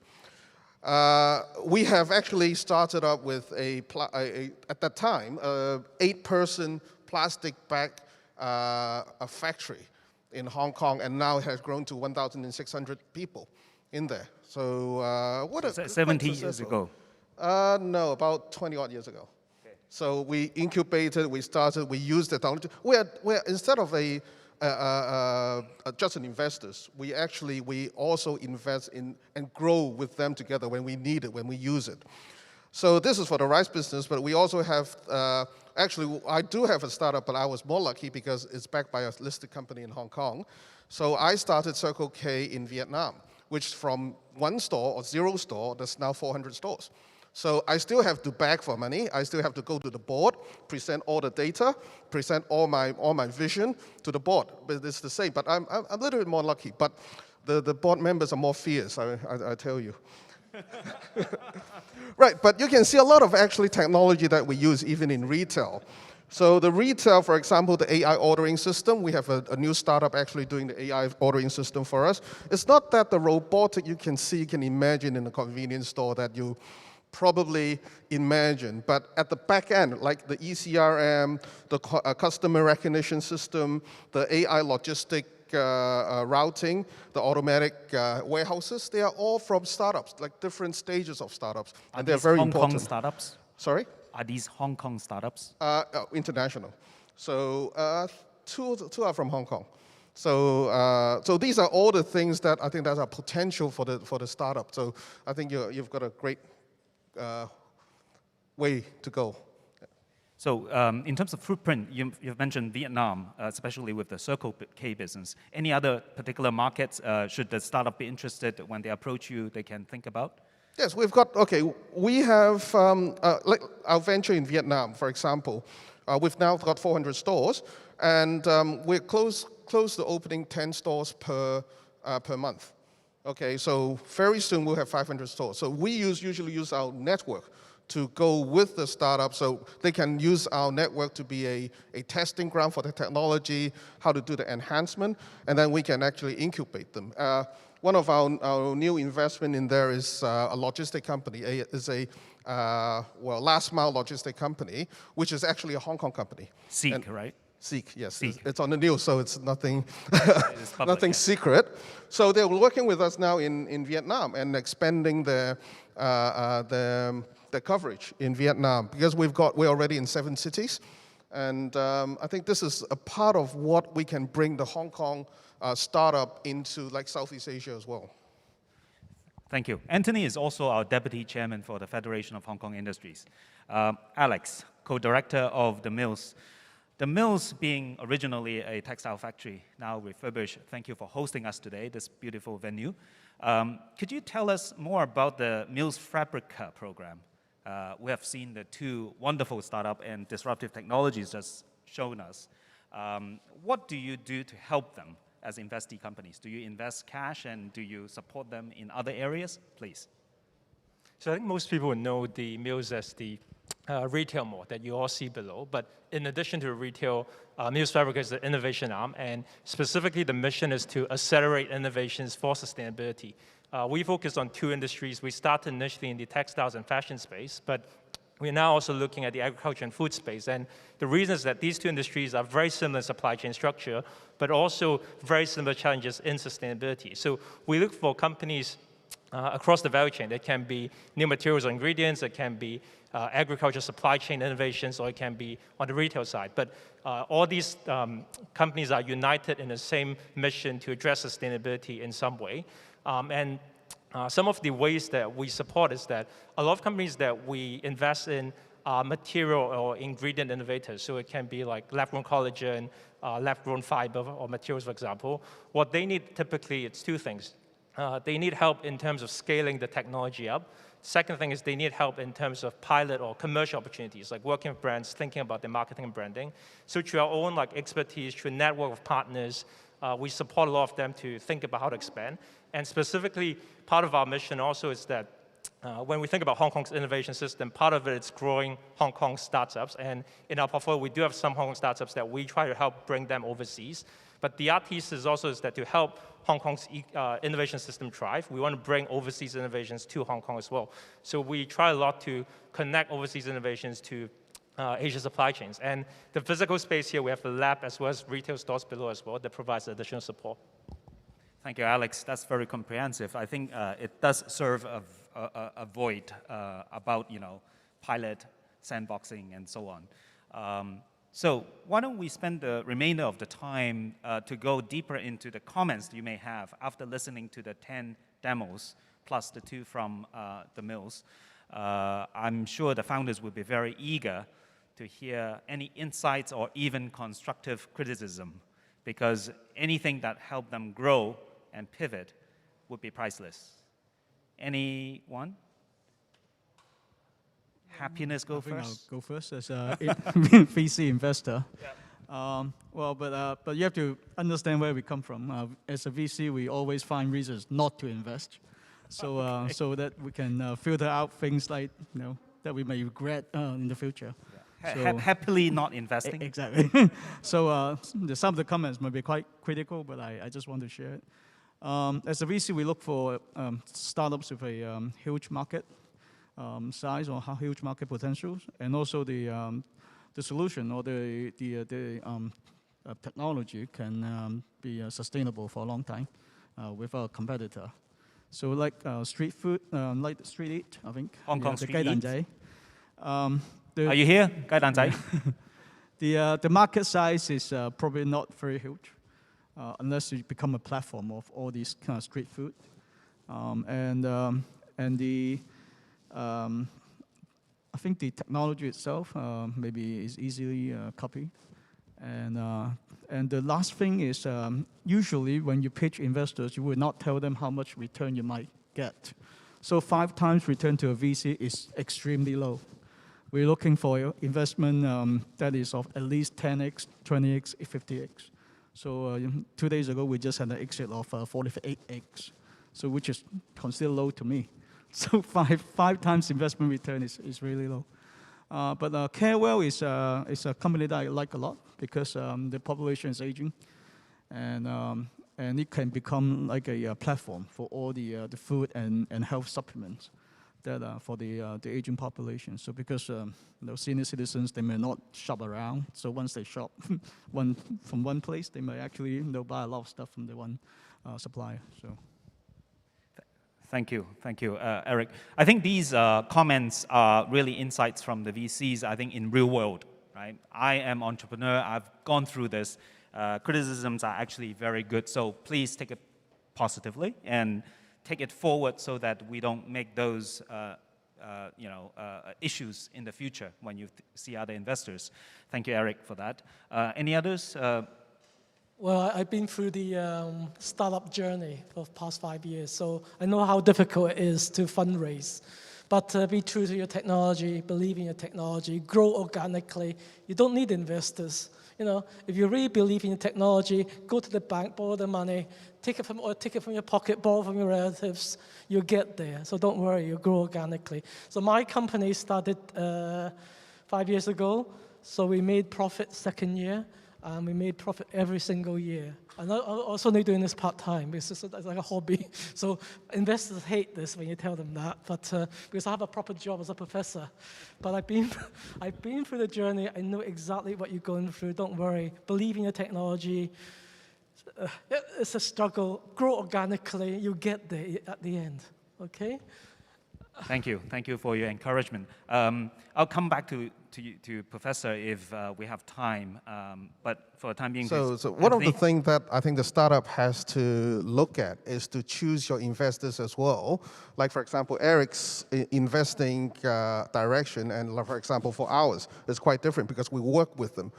We have actually started up with at that time, 8-person plastic bag a factory in Hong Kong, and now it has grown to 1,600 people in there. So what a 70 years ago. No, about 20 odd years ago. Okay. So we incubated, we started, we used the technology. We're instead of just an investors, we also invest in and grow with them together when we need it, when we use it. So this is for the rice business, but we also have, actually I do have a startup, but I was more lucky because it's backed by a listed company in Hong Kong. So I started Circle K in Vietnam, which from 1 store or 0 store, there's now 400 stores. So I still have to beg for money. I still have to go to the board, present all the data, present all my vision to the board. But it's the same. But I'm a little bit more lucky. But the board members are more fierce, I tell you. Right, but you can see a lot of actually technology that we use even in retail. So the retail, for example, the AI ordering system, we have a new startup actually doing the AI ordering system for us. It's not that the robotic you can imagine in a convenience store that you probably imagine, but at the back end, like the ECRM, the customer recognition system, the AI logistic routing, the automatic warehouses, they are all from startups, like different stages of startups, and they're very important. Hong Kong startups? Sorry? Are these Hong Kong startups? International. So 2 are from Hong Kong. So these are all the things that I think that are potential for the startup. So I think you've got a great way to go. So in terms of footprint, you've mentioned Vietnam, especially with the Circle K business. Any other particular markets should the startup be interested when they approach you, they can think about? Yes, we have, like our venture in Vietnam, for example, we've now got 400 stores, and we're close to opening 10 stores per month. Okay, so very soon we'll have 500 stores. So we usually use our network to go with the startup, so they can use our network to be a testing ground for the technology, how to do the enhancement, and then we can actually incubate them. One of our new investment in there is a logistic company. Last mile logistic company, which is actually a Hong Kong company. Seek, right? Seek, yes. It's on the news, so it's nothing, nothing secret. So they're working with us now in Vietnam and expanding the coverage in Vietnam, because we're already in 7 cities. And I think this is a part of what we can bring the Hong Kong startup into like Southeast Asia as well. Thank you. Anthony is also our Deputy Chairman for the Federation of Hong Kong Industries. Alex, co-director of The Mills. The Mills being originally a textile factory, now refurbished. Thank you for hosting us today, this beautiful venue. Could you tell us more about the Mills Fabrica program? We have seen the 2 wonderful startup and disruptive technologies just shown us. What do you do to help them as investee companies? Do you invest cash and do you support them in other areas? Please. So I think most people would know the Mills as the retail mall that you all see below. But in addition to retail, Mills Fabrica is the innovation arm. And specifically, the mission is to accelerate innovations for sustainability. We focus on 2 industries. We started initially in the textiles and fashion space, but we're now also looking at the agriculture and food space. And the reason is that these 2 industries are very similar in supply chain structure, but also very similar challenges in sustainability. So we look for companies across the value chain. It can be new materials or ingredients, it can be agriculture supply chain innovations, or it can be on the retail side. But all these companies are united in the same mission to address sustainability in some way. Some of the ways that we support is that a lot of companies that we invest in are material or ingredient innovators. So it can be like lab-grown collagen, lab-grown fiber or materials, for example. What they need typically, it's 2 things. They need help in terms of scaling the technology up. Second thing is they need help in terms of pilot or commercial opportunities, like working with brands, thinking about their marketing and branding. So through our own expertise, through a network of partners, we support a lot of them to think about how to expand. And specifically, part of our mission also is that when we think about Hong Kong's innovation system, part of it is growing Hong Kong startups. And in our portfolio, we do have some Hong Kong startups that we try to help bring them overseas. But the other piece is also that to help Hong Kong's innovation system thrive, we want to bring overseas innovations to Hong Kong as well. So we try a lot to connect overseas innovations to Asia supply chains. And the physical space here, we have the lab as well as retail stores below as well that provides additional support. Thank you, Alex. That's very comprehensive. I think it does serve a void about, pilot, sandboxing, and so on. So why don't we spend the remainder of the time to go deeper into the comments you may have after listening to the 10 demos, plus the 2 from the mills. I'm sure the founders will be very eager to hear any insights or even constructive criticism, because anything that helped them grow and pivot would be priceless. Anyone? Happiness go first? I'll go first as a VC investor. Yeah. But you have to understand where we come from. As a VC, we always find reasons not to invest, so so that we can filter out things like that we may regret in the future. Yeah. So, happily not investing. Exactly. So some of the comments might be quite critical, but I just want to share it. As a VC, we look for startups with a huge market size or huge market potentials, and also the solution or the technology can be sustainable for a long time with a competitor. So like street food, like street eat, I think. Hong Kong street eat. Are you here, Gai Dan Zai? The market size is probably not very huge, unless you become a platform of all these kind of street food, I think the technology itself maybe is easily copied, and the last thing is usually when you pitch investors, you will not tell them how much return you might get. So 5 times return to a VC is extremely low. We're looking for investment that is of at least 10x, 20x, 50x. So 2 days ago, we just had an exit of 48x, so which is considered low to me. So five times investment return is really low. But Carewell is a company that I like a lot because the population is aging, and it can become like a platform for all the food and health supplements that for the aging population. So because senior citizens, they may not shop around. So once they shop from one place, they may actually buy a lot of stuff from the one supplier. So. Thank you, Eric. I think these comments are really insights from the VCs, I think, in real world, right? I am entrepreneur, I've gone through this. Criticisms are actually very good, so please take it positively and take it forward so that we don't make those issues in the future when you see other investors. Thank you, Eric, for that. Any others? Well, I've been through the startup journey for the past 5 years, so I know how difficult it is to fundraise. But be true to your technology, believe in your technology, grow organically. You don't need investors. If you really believe in your technology, go to the bank, borrow the money, take it from your pocket, borrow from your relatives. You'll get there. So don't worry, you'll grow organically. So my company started 5 years ago. So we made profit second year. We made profit every single year. I'm also only doing this part-time because it's like a hobby. So investors hate this when you tell them that, but because I have a proper job as a professor. But I've been through the journey. I know exactly what you're going through. Don't worry. Believe in your technology. It's a struggle. Grow organically. You'll get there at the end. Okay? Thank you for your encouragement. I'll come back to Professor if we have time, but for the time being. So one of the things that I think the startup has to look at is to choose your investors as well. Like, for example, Eric's investing direction, and for example, for ours, is quite different because we work with them.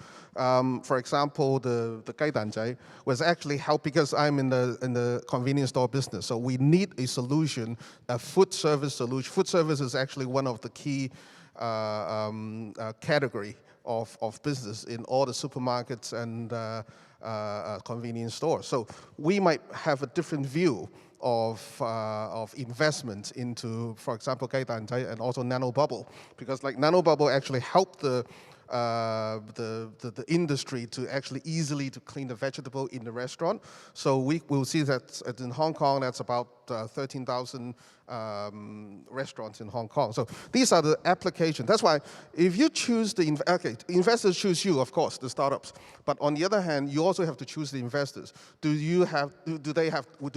For example, the Gai Dan Zai was actually helped because I'm in the convenience store business. So we need a solution, a food service solution. Food service is actually one of the key category of business in all the supermarkets and convenience stores. So we might have a different view of investment into, for example, Gaidantai and also Nano Bubble, because like Nano Bubble actually helped the industry to actually easily to clean the vegetable in the restaurant. So we will see that in Hong Kong, that's about 13,000 restaurants in Hong Kong. So these are the applications. That's why if you choose investors choose you, of course, the startups. But on the other hand, you also have to choose the investors. Do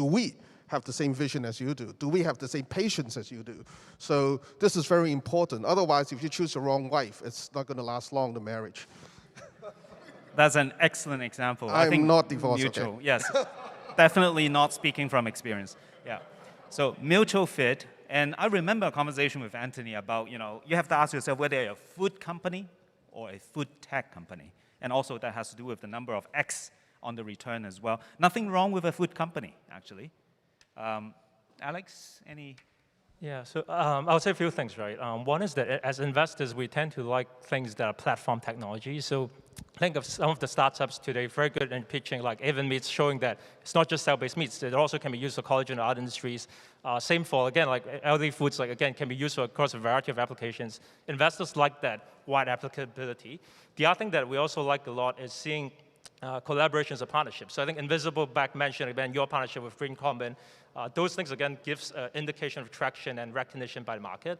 we have the same vision as you do? Do we have the same patience as you do? So this is very important. Otherwise, if you choose the wrong wife, it's not going to last long, the marriage. That's an excellent example. I think not divorced, mutual. okay. Yes, definitely not speaking from experience. Yeah. So mutual fit. And I remember a conversation with Anthony about, you have to ask yourself whether you're a food company or a food tech company. And also that has to do with the number of X on the return as well. Nothing wrong with a food company, actually. Alex, any? Yeah, so I would say a few things, right? One is that as investors, we tend to like things that are platform technology. So think of some of the startups today, very good in pitching, like Even Meats, showing that it's not just cell-based meats. It also can be used for collagen or other industries. Same for, again, like healthy foods, like, again, can be used for across a variety of applications. Investors like that wide applicability. The other thing that we also like a lot is seeing collaborations or partnerships. So I think Invisible back mentioned, again, your partnership with Green Common. Those things, again, gives indication of traction and recognition by the market.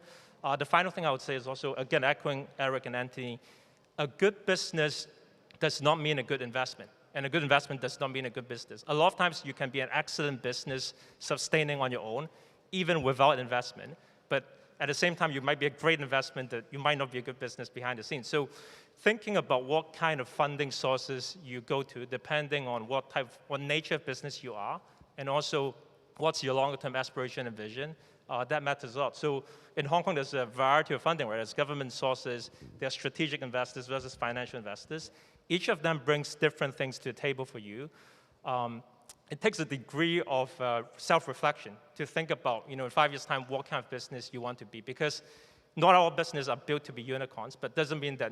The final thing I would say is also, again, echoing Eric and Anthony, a good business does not mean a good investment. And a good investment does not mean a good business. A lot of times you can be an excellent business sustaining on your own, even without investment. But at the same time, you might be a great investment that you might not be a good business behind the scenes. So thinking about what kind of funding sources you go to, depending on what nature of business you are, and also what's your longer-term aspiration and vision, that matters a lot. So in Hong Kong, there's a variety of funding, right? There's government sources, there's strategic investors versus financial investors. Each of them brings different things to the table for you. It takes a degree of self-reflection to think about, in 5 years' time, what kind of business you want to be. Because not all businesses are built to be unicorns, but doesn't mean that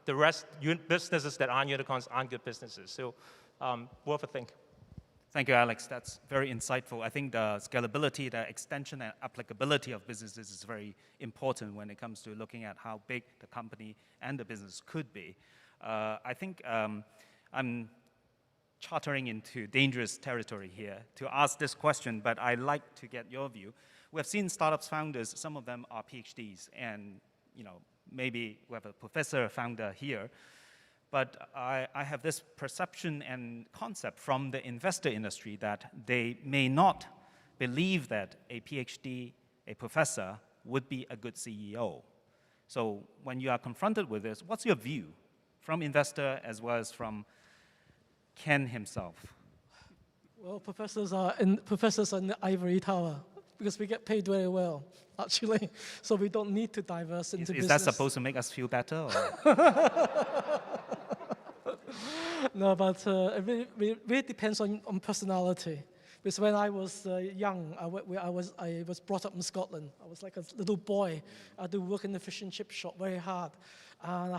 the rest businesses that aren't unicorns aren't good businesses. So worth a think. Thank you, Alex. That's very insightful. I think the scalability, the extension and applicability of businesses is very important when it comes to looking at how big the company and the business could be. I think I'm chartering into dangerous territory here to ask this question, but I'd like to get your view. We have seen startups founders, some of them are PhDs, and maybe we have a professor founder here. But I have this perception and concept from the investor industry that they may not believe that a PhD, a professor, would be a good CEO. So when you are confronted with this, what's your view from investor as well as from Ken himself? Well, professors are in the ivory tower because we get paid very well, actually. So we don't need to diverse into business. Is that supposed to make us feel better? No, but it really depends on personality. Because when I was young, I was brought up in Scotland. I was like a little boy. I had to work in the fish and chip shop very hard. And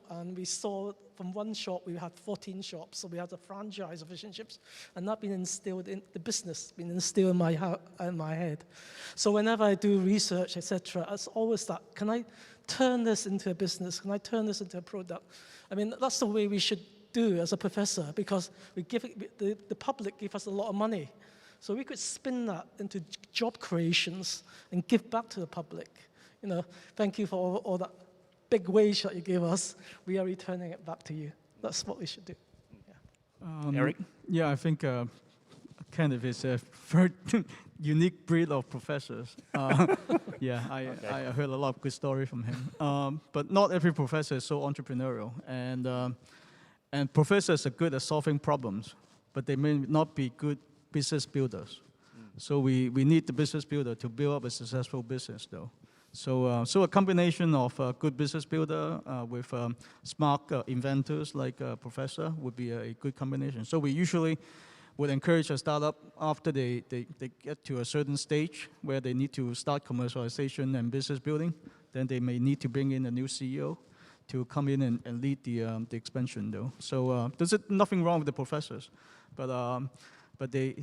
and we saw from one shop, we had 14 shops. So we had a franchise of fish and chips. And that been instilled in the business, been instilled in my head. So whenever I do research, etc., it's always that, can I turn this into a business? Can I turn this into a product? I mean, that's the way we should do as a professor, because the public give us a lot of money. So we could spin that into job creations and give back to the public. Thank you for all that big wage that you gave us. We are returning it back to you. That's what we should do. Yeah. Eric? Yeah, I think Kenneth is a very unique breed of professors. Yeah, I heard a lot of good stories from him. But not every professor is so entrepreneurial. And professors are good at solving problems, but they may not be good business builders. So we need the business builder to build up a successful business, though. So a combination of a good business builder with smart inventors like a professor would be a good combination. So we usually would encourage a startup after they get to a certain stage where they need to start commercialization and business building. Then they may need to bring in a new CEO to come in and lead the expansion, though. So there's nothing wrong with the professors, but they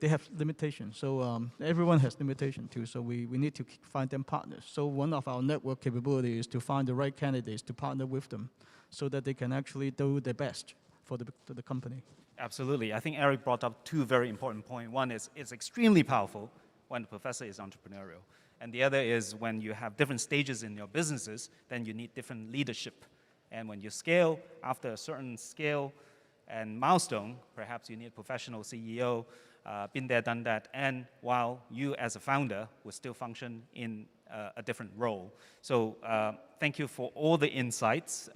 have limitations. So everyone has limitation too. So we need to find them partners. So one of our network capabilities is to find the right candidates to partner with them, so that they can actually do their best for the company. Absolutely. I think Eric brought up two very important points. One is it's extremely powerful when the professor is entrepreneurial. And the other is when you have different stages in your businesses, then you need different leadership. And when you scale, after a certain scale and milestone, perhaps you need a professional CEO, been there, done that, and while you as a founder will still function in a different role. So thank you for all the insights.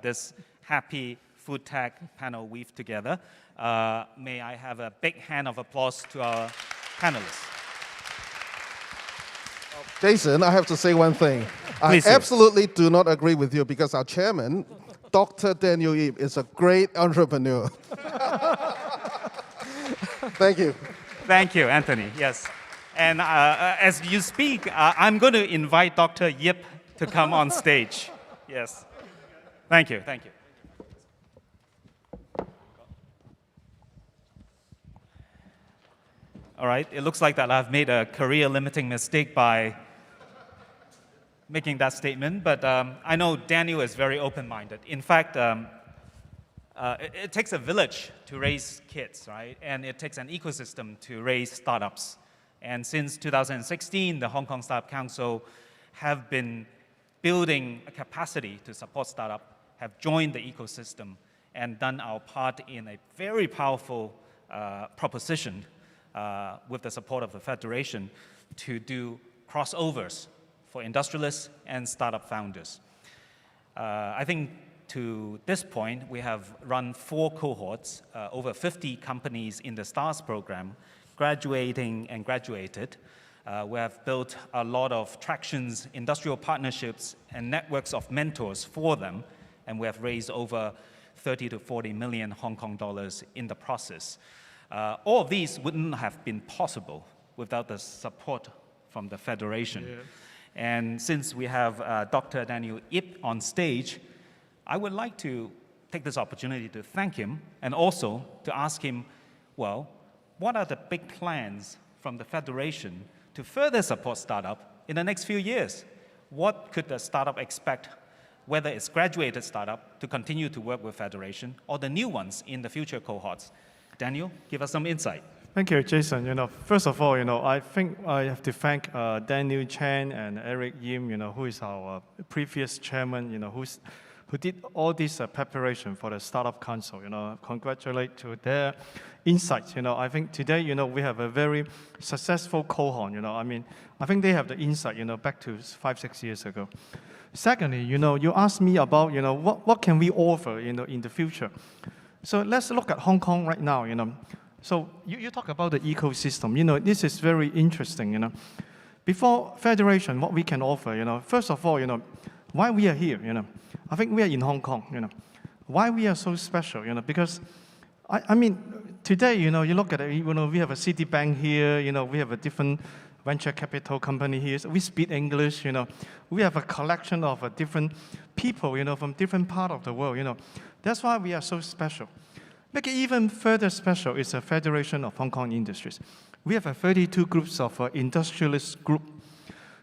This happy food tech panel weave together. May I have a big hand of applause to our panelists. Jason, I have to say one thing. Please, I absolutely do not agree with you because our chairman, Dr. Daniel Yip, is a great entrepreneur. Thank you. Thank you, Anthony. Yes. And as you speak, I'm going to invite Dr. Yip to come on stage. Yes. Thank you. Thank you. All right. It looks like that I've made a career-limiting mistake by making that statement, but I know Daniel is very open-minded. In fact, it takes a village to raise kids, right? And it takes an ecosystem to raise startups. And since 2016, the Hong Kong Startup Council have been building a capacity to support startup, have joined the ecosystem, and done our part in a very powerful proposition with the support of the Federation to do crossovers for industrialists and startup founders. I think to this point, we have run 4 cohorts, over 50 companies in the STARS program, graduating and graduated. We have built a lot of tractions, industrial partnerships, and networks of mentors for them, and we have raised over 30 to 40 million Hong Kong dollars in the process. All of these wouldn't have been possible without the support from the Federation. Yeah. And since we have Dr. Daniel Yip on stage, I would like to take this opportunity to thank him and also to ask him, well, what are the big plans from the Federation to further support startup in the next few years? What could the startup expect, whether it's graduated startup to continue to work with Federation or the new ones in the future cohorts? Daniel, give us some insight. Thank you, Jason. First of all, I think I have to thank Daniel Chang and Eric Yim, who is our previous chairman, who did all this preparation for the Startup Council. Congratulate to their insights. I think today, we have a very successful cohort. I think they have the insight, back to 5-6 years ago. Secondly, you asked me about, what can we offer, in the future. So let's look at Hong Kong right now, So you talk about the ecosystem. This is very interesting, Before Federation, what we can offer, first of all, why we are here, I think we are in Hong Kong, Why we are so special, Because, today, you look at it, we have a Citibank here, we have a different venture capital company here. So we speak English, We have a collection of different people, from different parts of the world, That's why we are so special. Make it even further special is a Federation of Hong Kong Industries. We have 32 groups of industrialist group.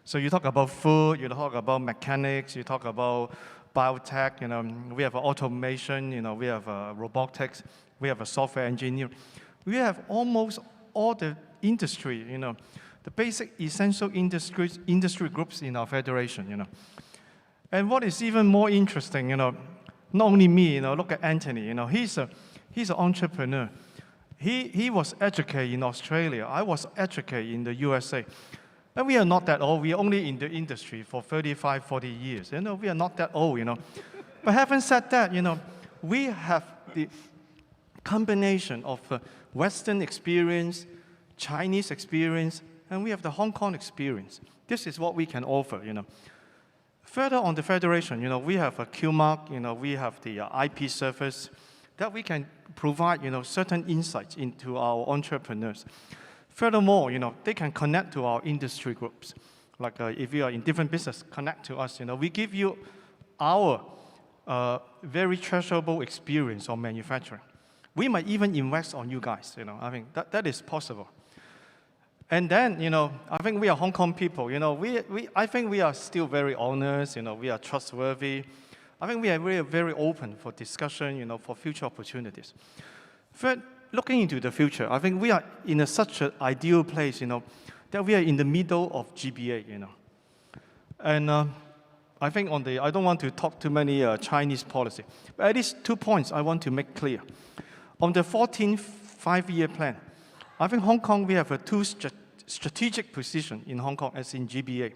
So you talk about food, you talk about mechanics, you talk about biotech, we have automation, we have robotics, we have a software engineer. We have almost all the industry, the basic essential industry groups in our Federation, And what is even more interesting, not only me, look at Anthony, he's an entrepreneur. He was educated in Australia. I was educated in the USA. And we are not that old. We are only in the industry for 35, 40 years. We are not that old, But having said that, we have the combination of Western experience, Chinese experience, and we have the Hong Kong experience. This is what we can offer, Further on the Federation, we have a QMark, we have the IP service that we can provide, certain insights into our entrepreneurs. Furthermore, they can connect to our industry groups. Like if you are in different business, connect to us. We give you our very treasurable experience on manufacturing. We might even invest on you guys, I think that is possible. And then, I think we are Hong Kong people, I think we are still very honest, we are trustworthy. I think we are very, very open for discussion, for future opportunities. Third, looking into the future, I think we are in such an ideal place, that we are in the middle of GBA, And I think I don't want to talk too many Chinese policy, but at least 2 points I want to make clear. On the 14th five-year plan, I think Hong Kong, we have a strategic position in Hong Kong as in GBA.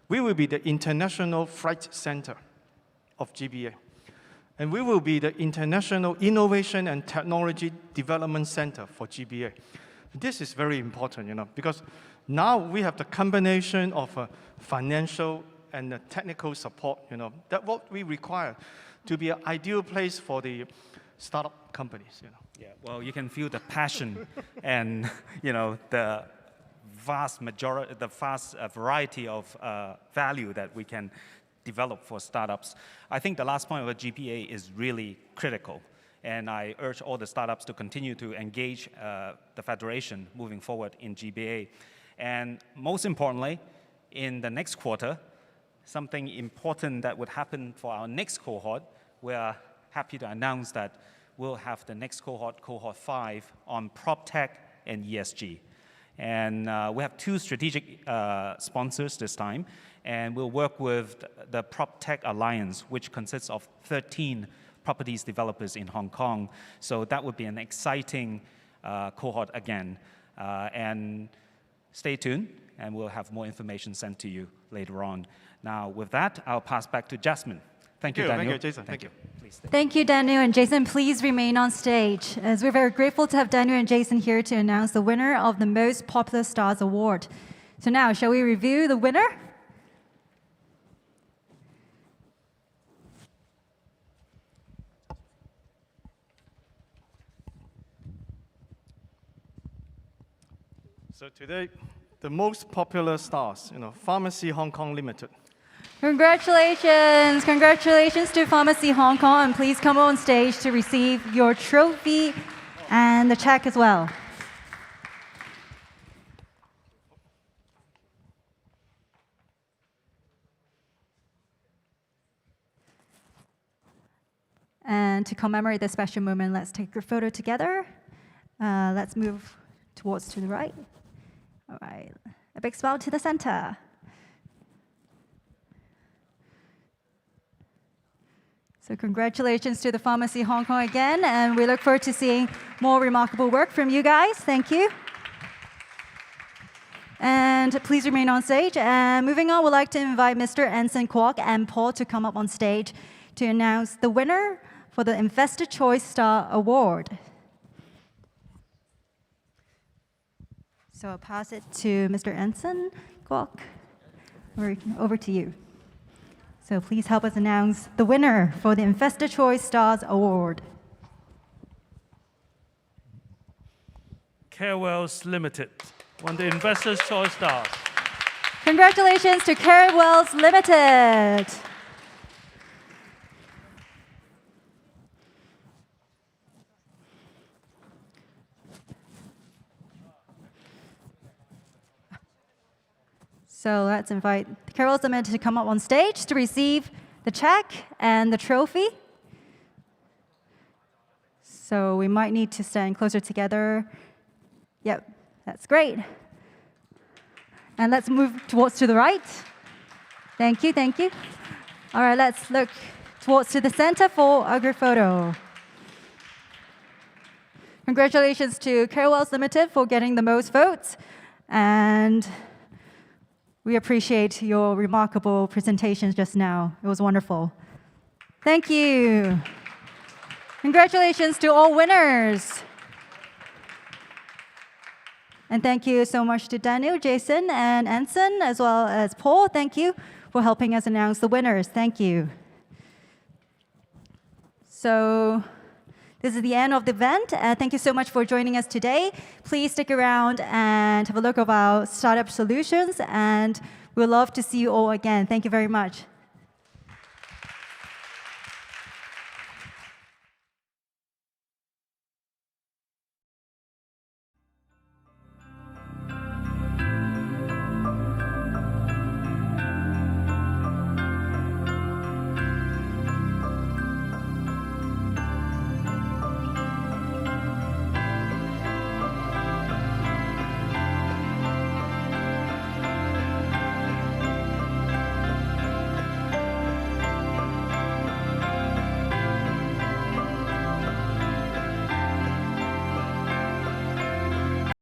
We will be the international freight center of GBA. And we will be the international innovation and technology development center for GBA. This is very important, because now we have the combination of financial and technical support, that what we require to be an ideal place for the startup companies, Yeah, well, you can feel the passion and, the vast variety of value that we can develop for startups. I think the last point of the GPA is really critical. And I urge all the startups to continue to engage the Federation moving forward in GBA. And most importantly, in the next quarter, something important that would happen for our next cohort, we are happy to announce that we'll have the next cohort, Cohort 5, on PropTech and ESG. And we have 2 strategic sponsors this time, and we'll work with the PropTech Alliance, which consists of 13 properties developers in Hong Kong. So that would be an exciting cohort again. And stay tuned, and we'll have more information sent to you later on. Now, with that, I'll pass back to Jasmine. Thank you, Daniel. Thank you, Jason. Thank you. Please. Thank you, Daniel and Jason. Please remain on stage, as we're very grateful to have Daniel and Jason here to announce the winner of the Most Popular Stars Award. So now, shall we review the winner? So today, the most popular stars, Pharmacy Hong Kong Limited. Congratulations! Congratulations to Pharmacy Hong Kong, and please come on stage to receive your trophy and the check as well. And to commemorate this special moment, let's take a photo together. Let's move to the right. All right, a big smile to the center. So congratulations to the Pharmacy Hong Kong again, and we look forward to seeing more remarkable work from you guys. Thank you. And please remain on stage. And moving on, we'd like to invite Mr. Anson Kwok and Paul to come up on stage to announce the winner for the Investor Choice Star Award. So I'll pass it to Mr. Anson Kwok. Over to you. So please help us announce the winner for the Investor Choice Stars Award. Carewells Limited won the Investor's Choice Stars. Congratulations to Carewells Limited. So let's invite Carewells Limited to come up on stage to receive the check and the trophy. So we might need to stand closer together. Yep, that's great. And let's move to the right. Thank you, thank you. All right, let's look to the center for a group photo. Congratulations to Carewells Limited for getting the most votes. And we appreciate your remarkable presentations just now. It was wonderful. Thank you. Congratulations to all winners. And thank you so much to Daniel, Jason, and Anson, as well as Paul. Thank you for helping us announce the winners. Thank you. So this is the end of the event. Thank you so much for joining us today. Please stick around and have a look at our startup solutions, and we'd love to see you all again. Thank you very much.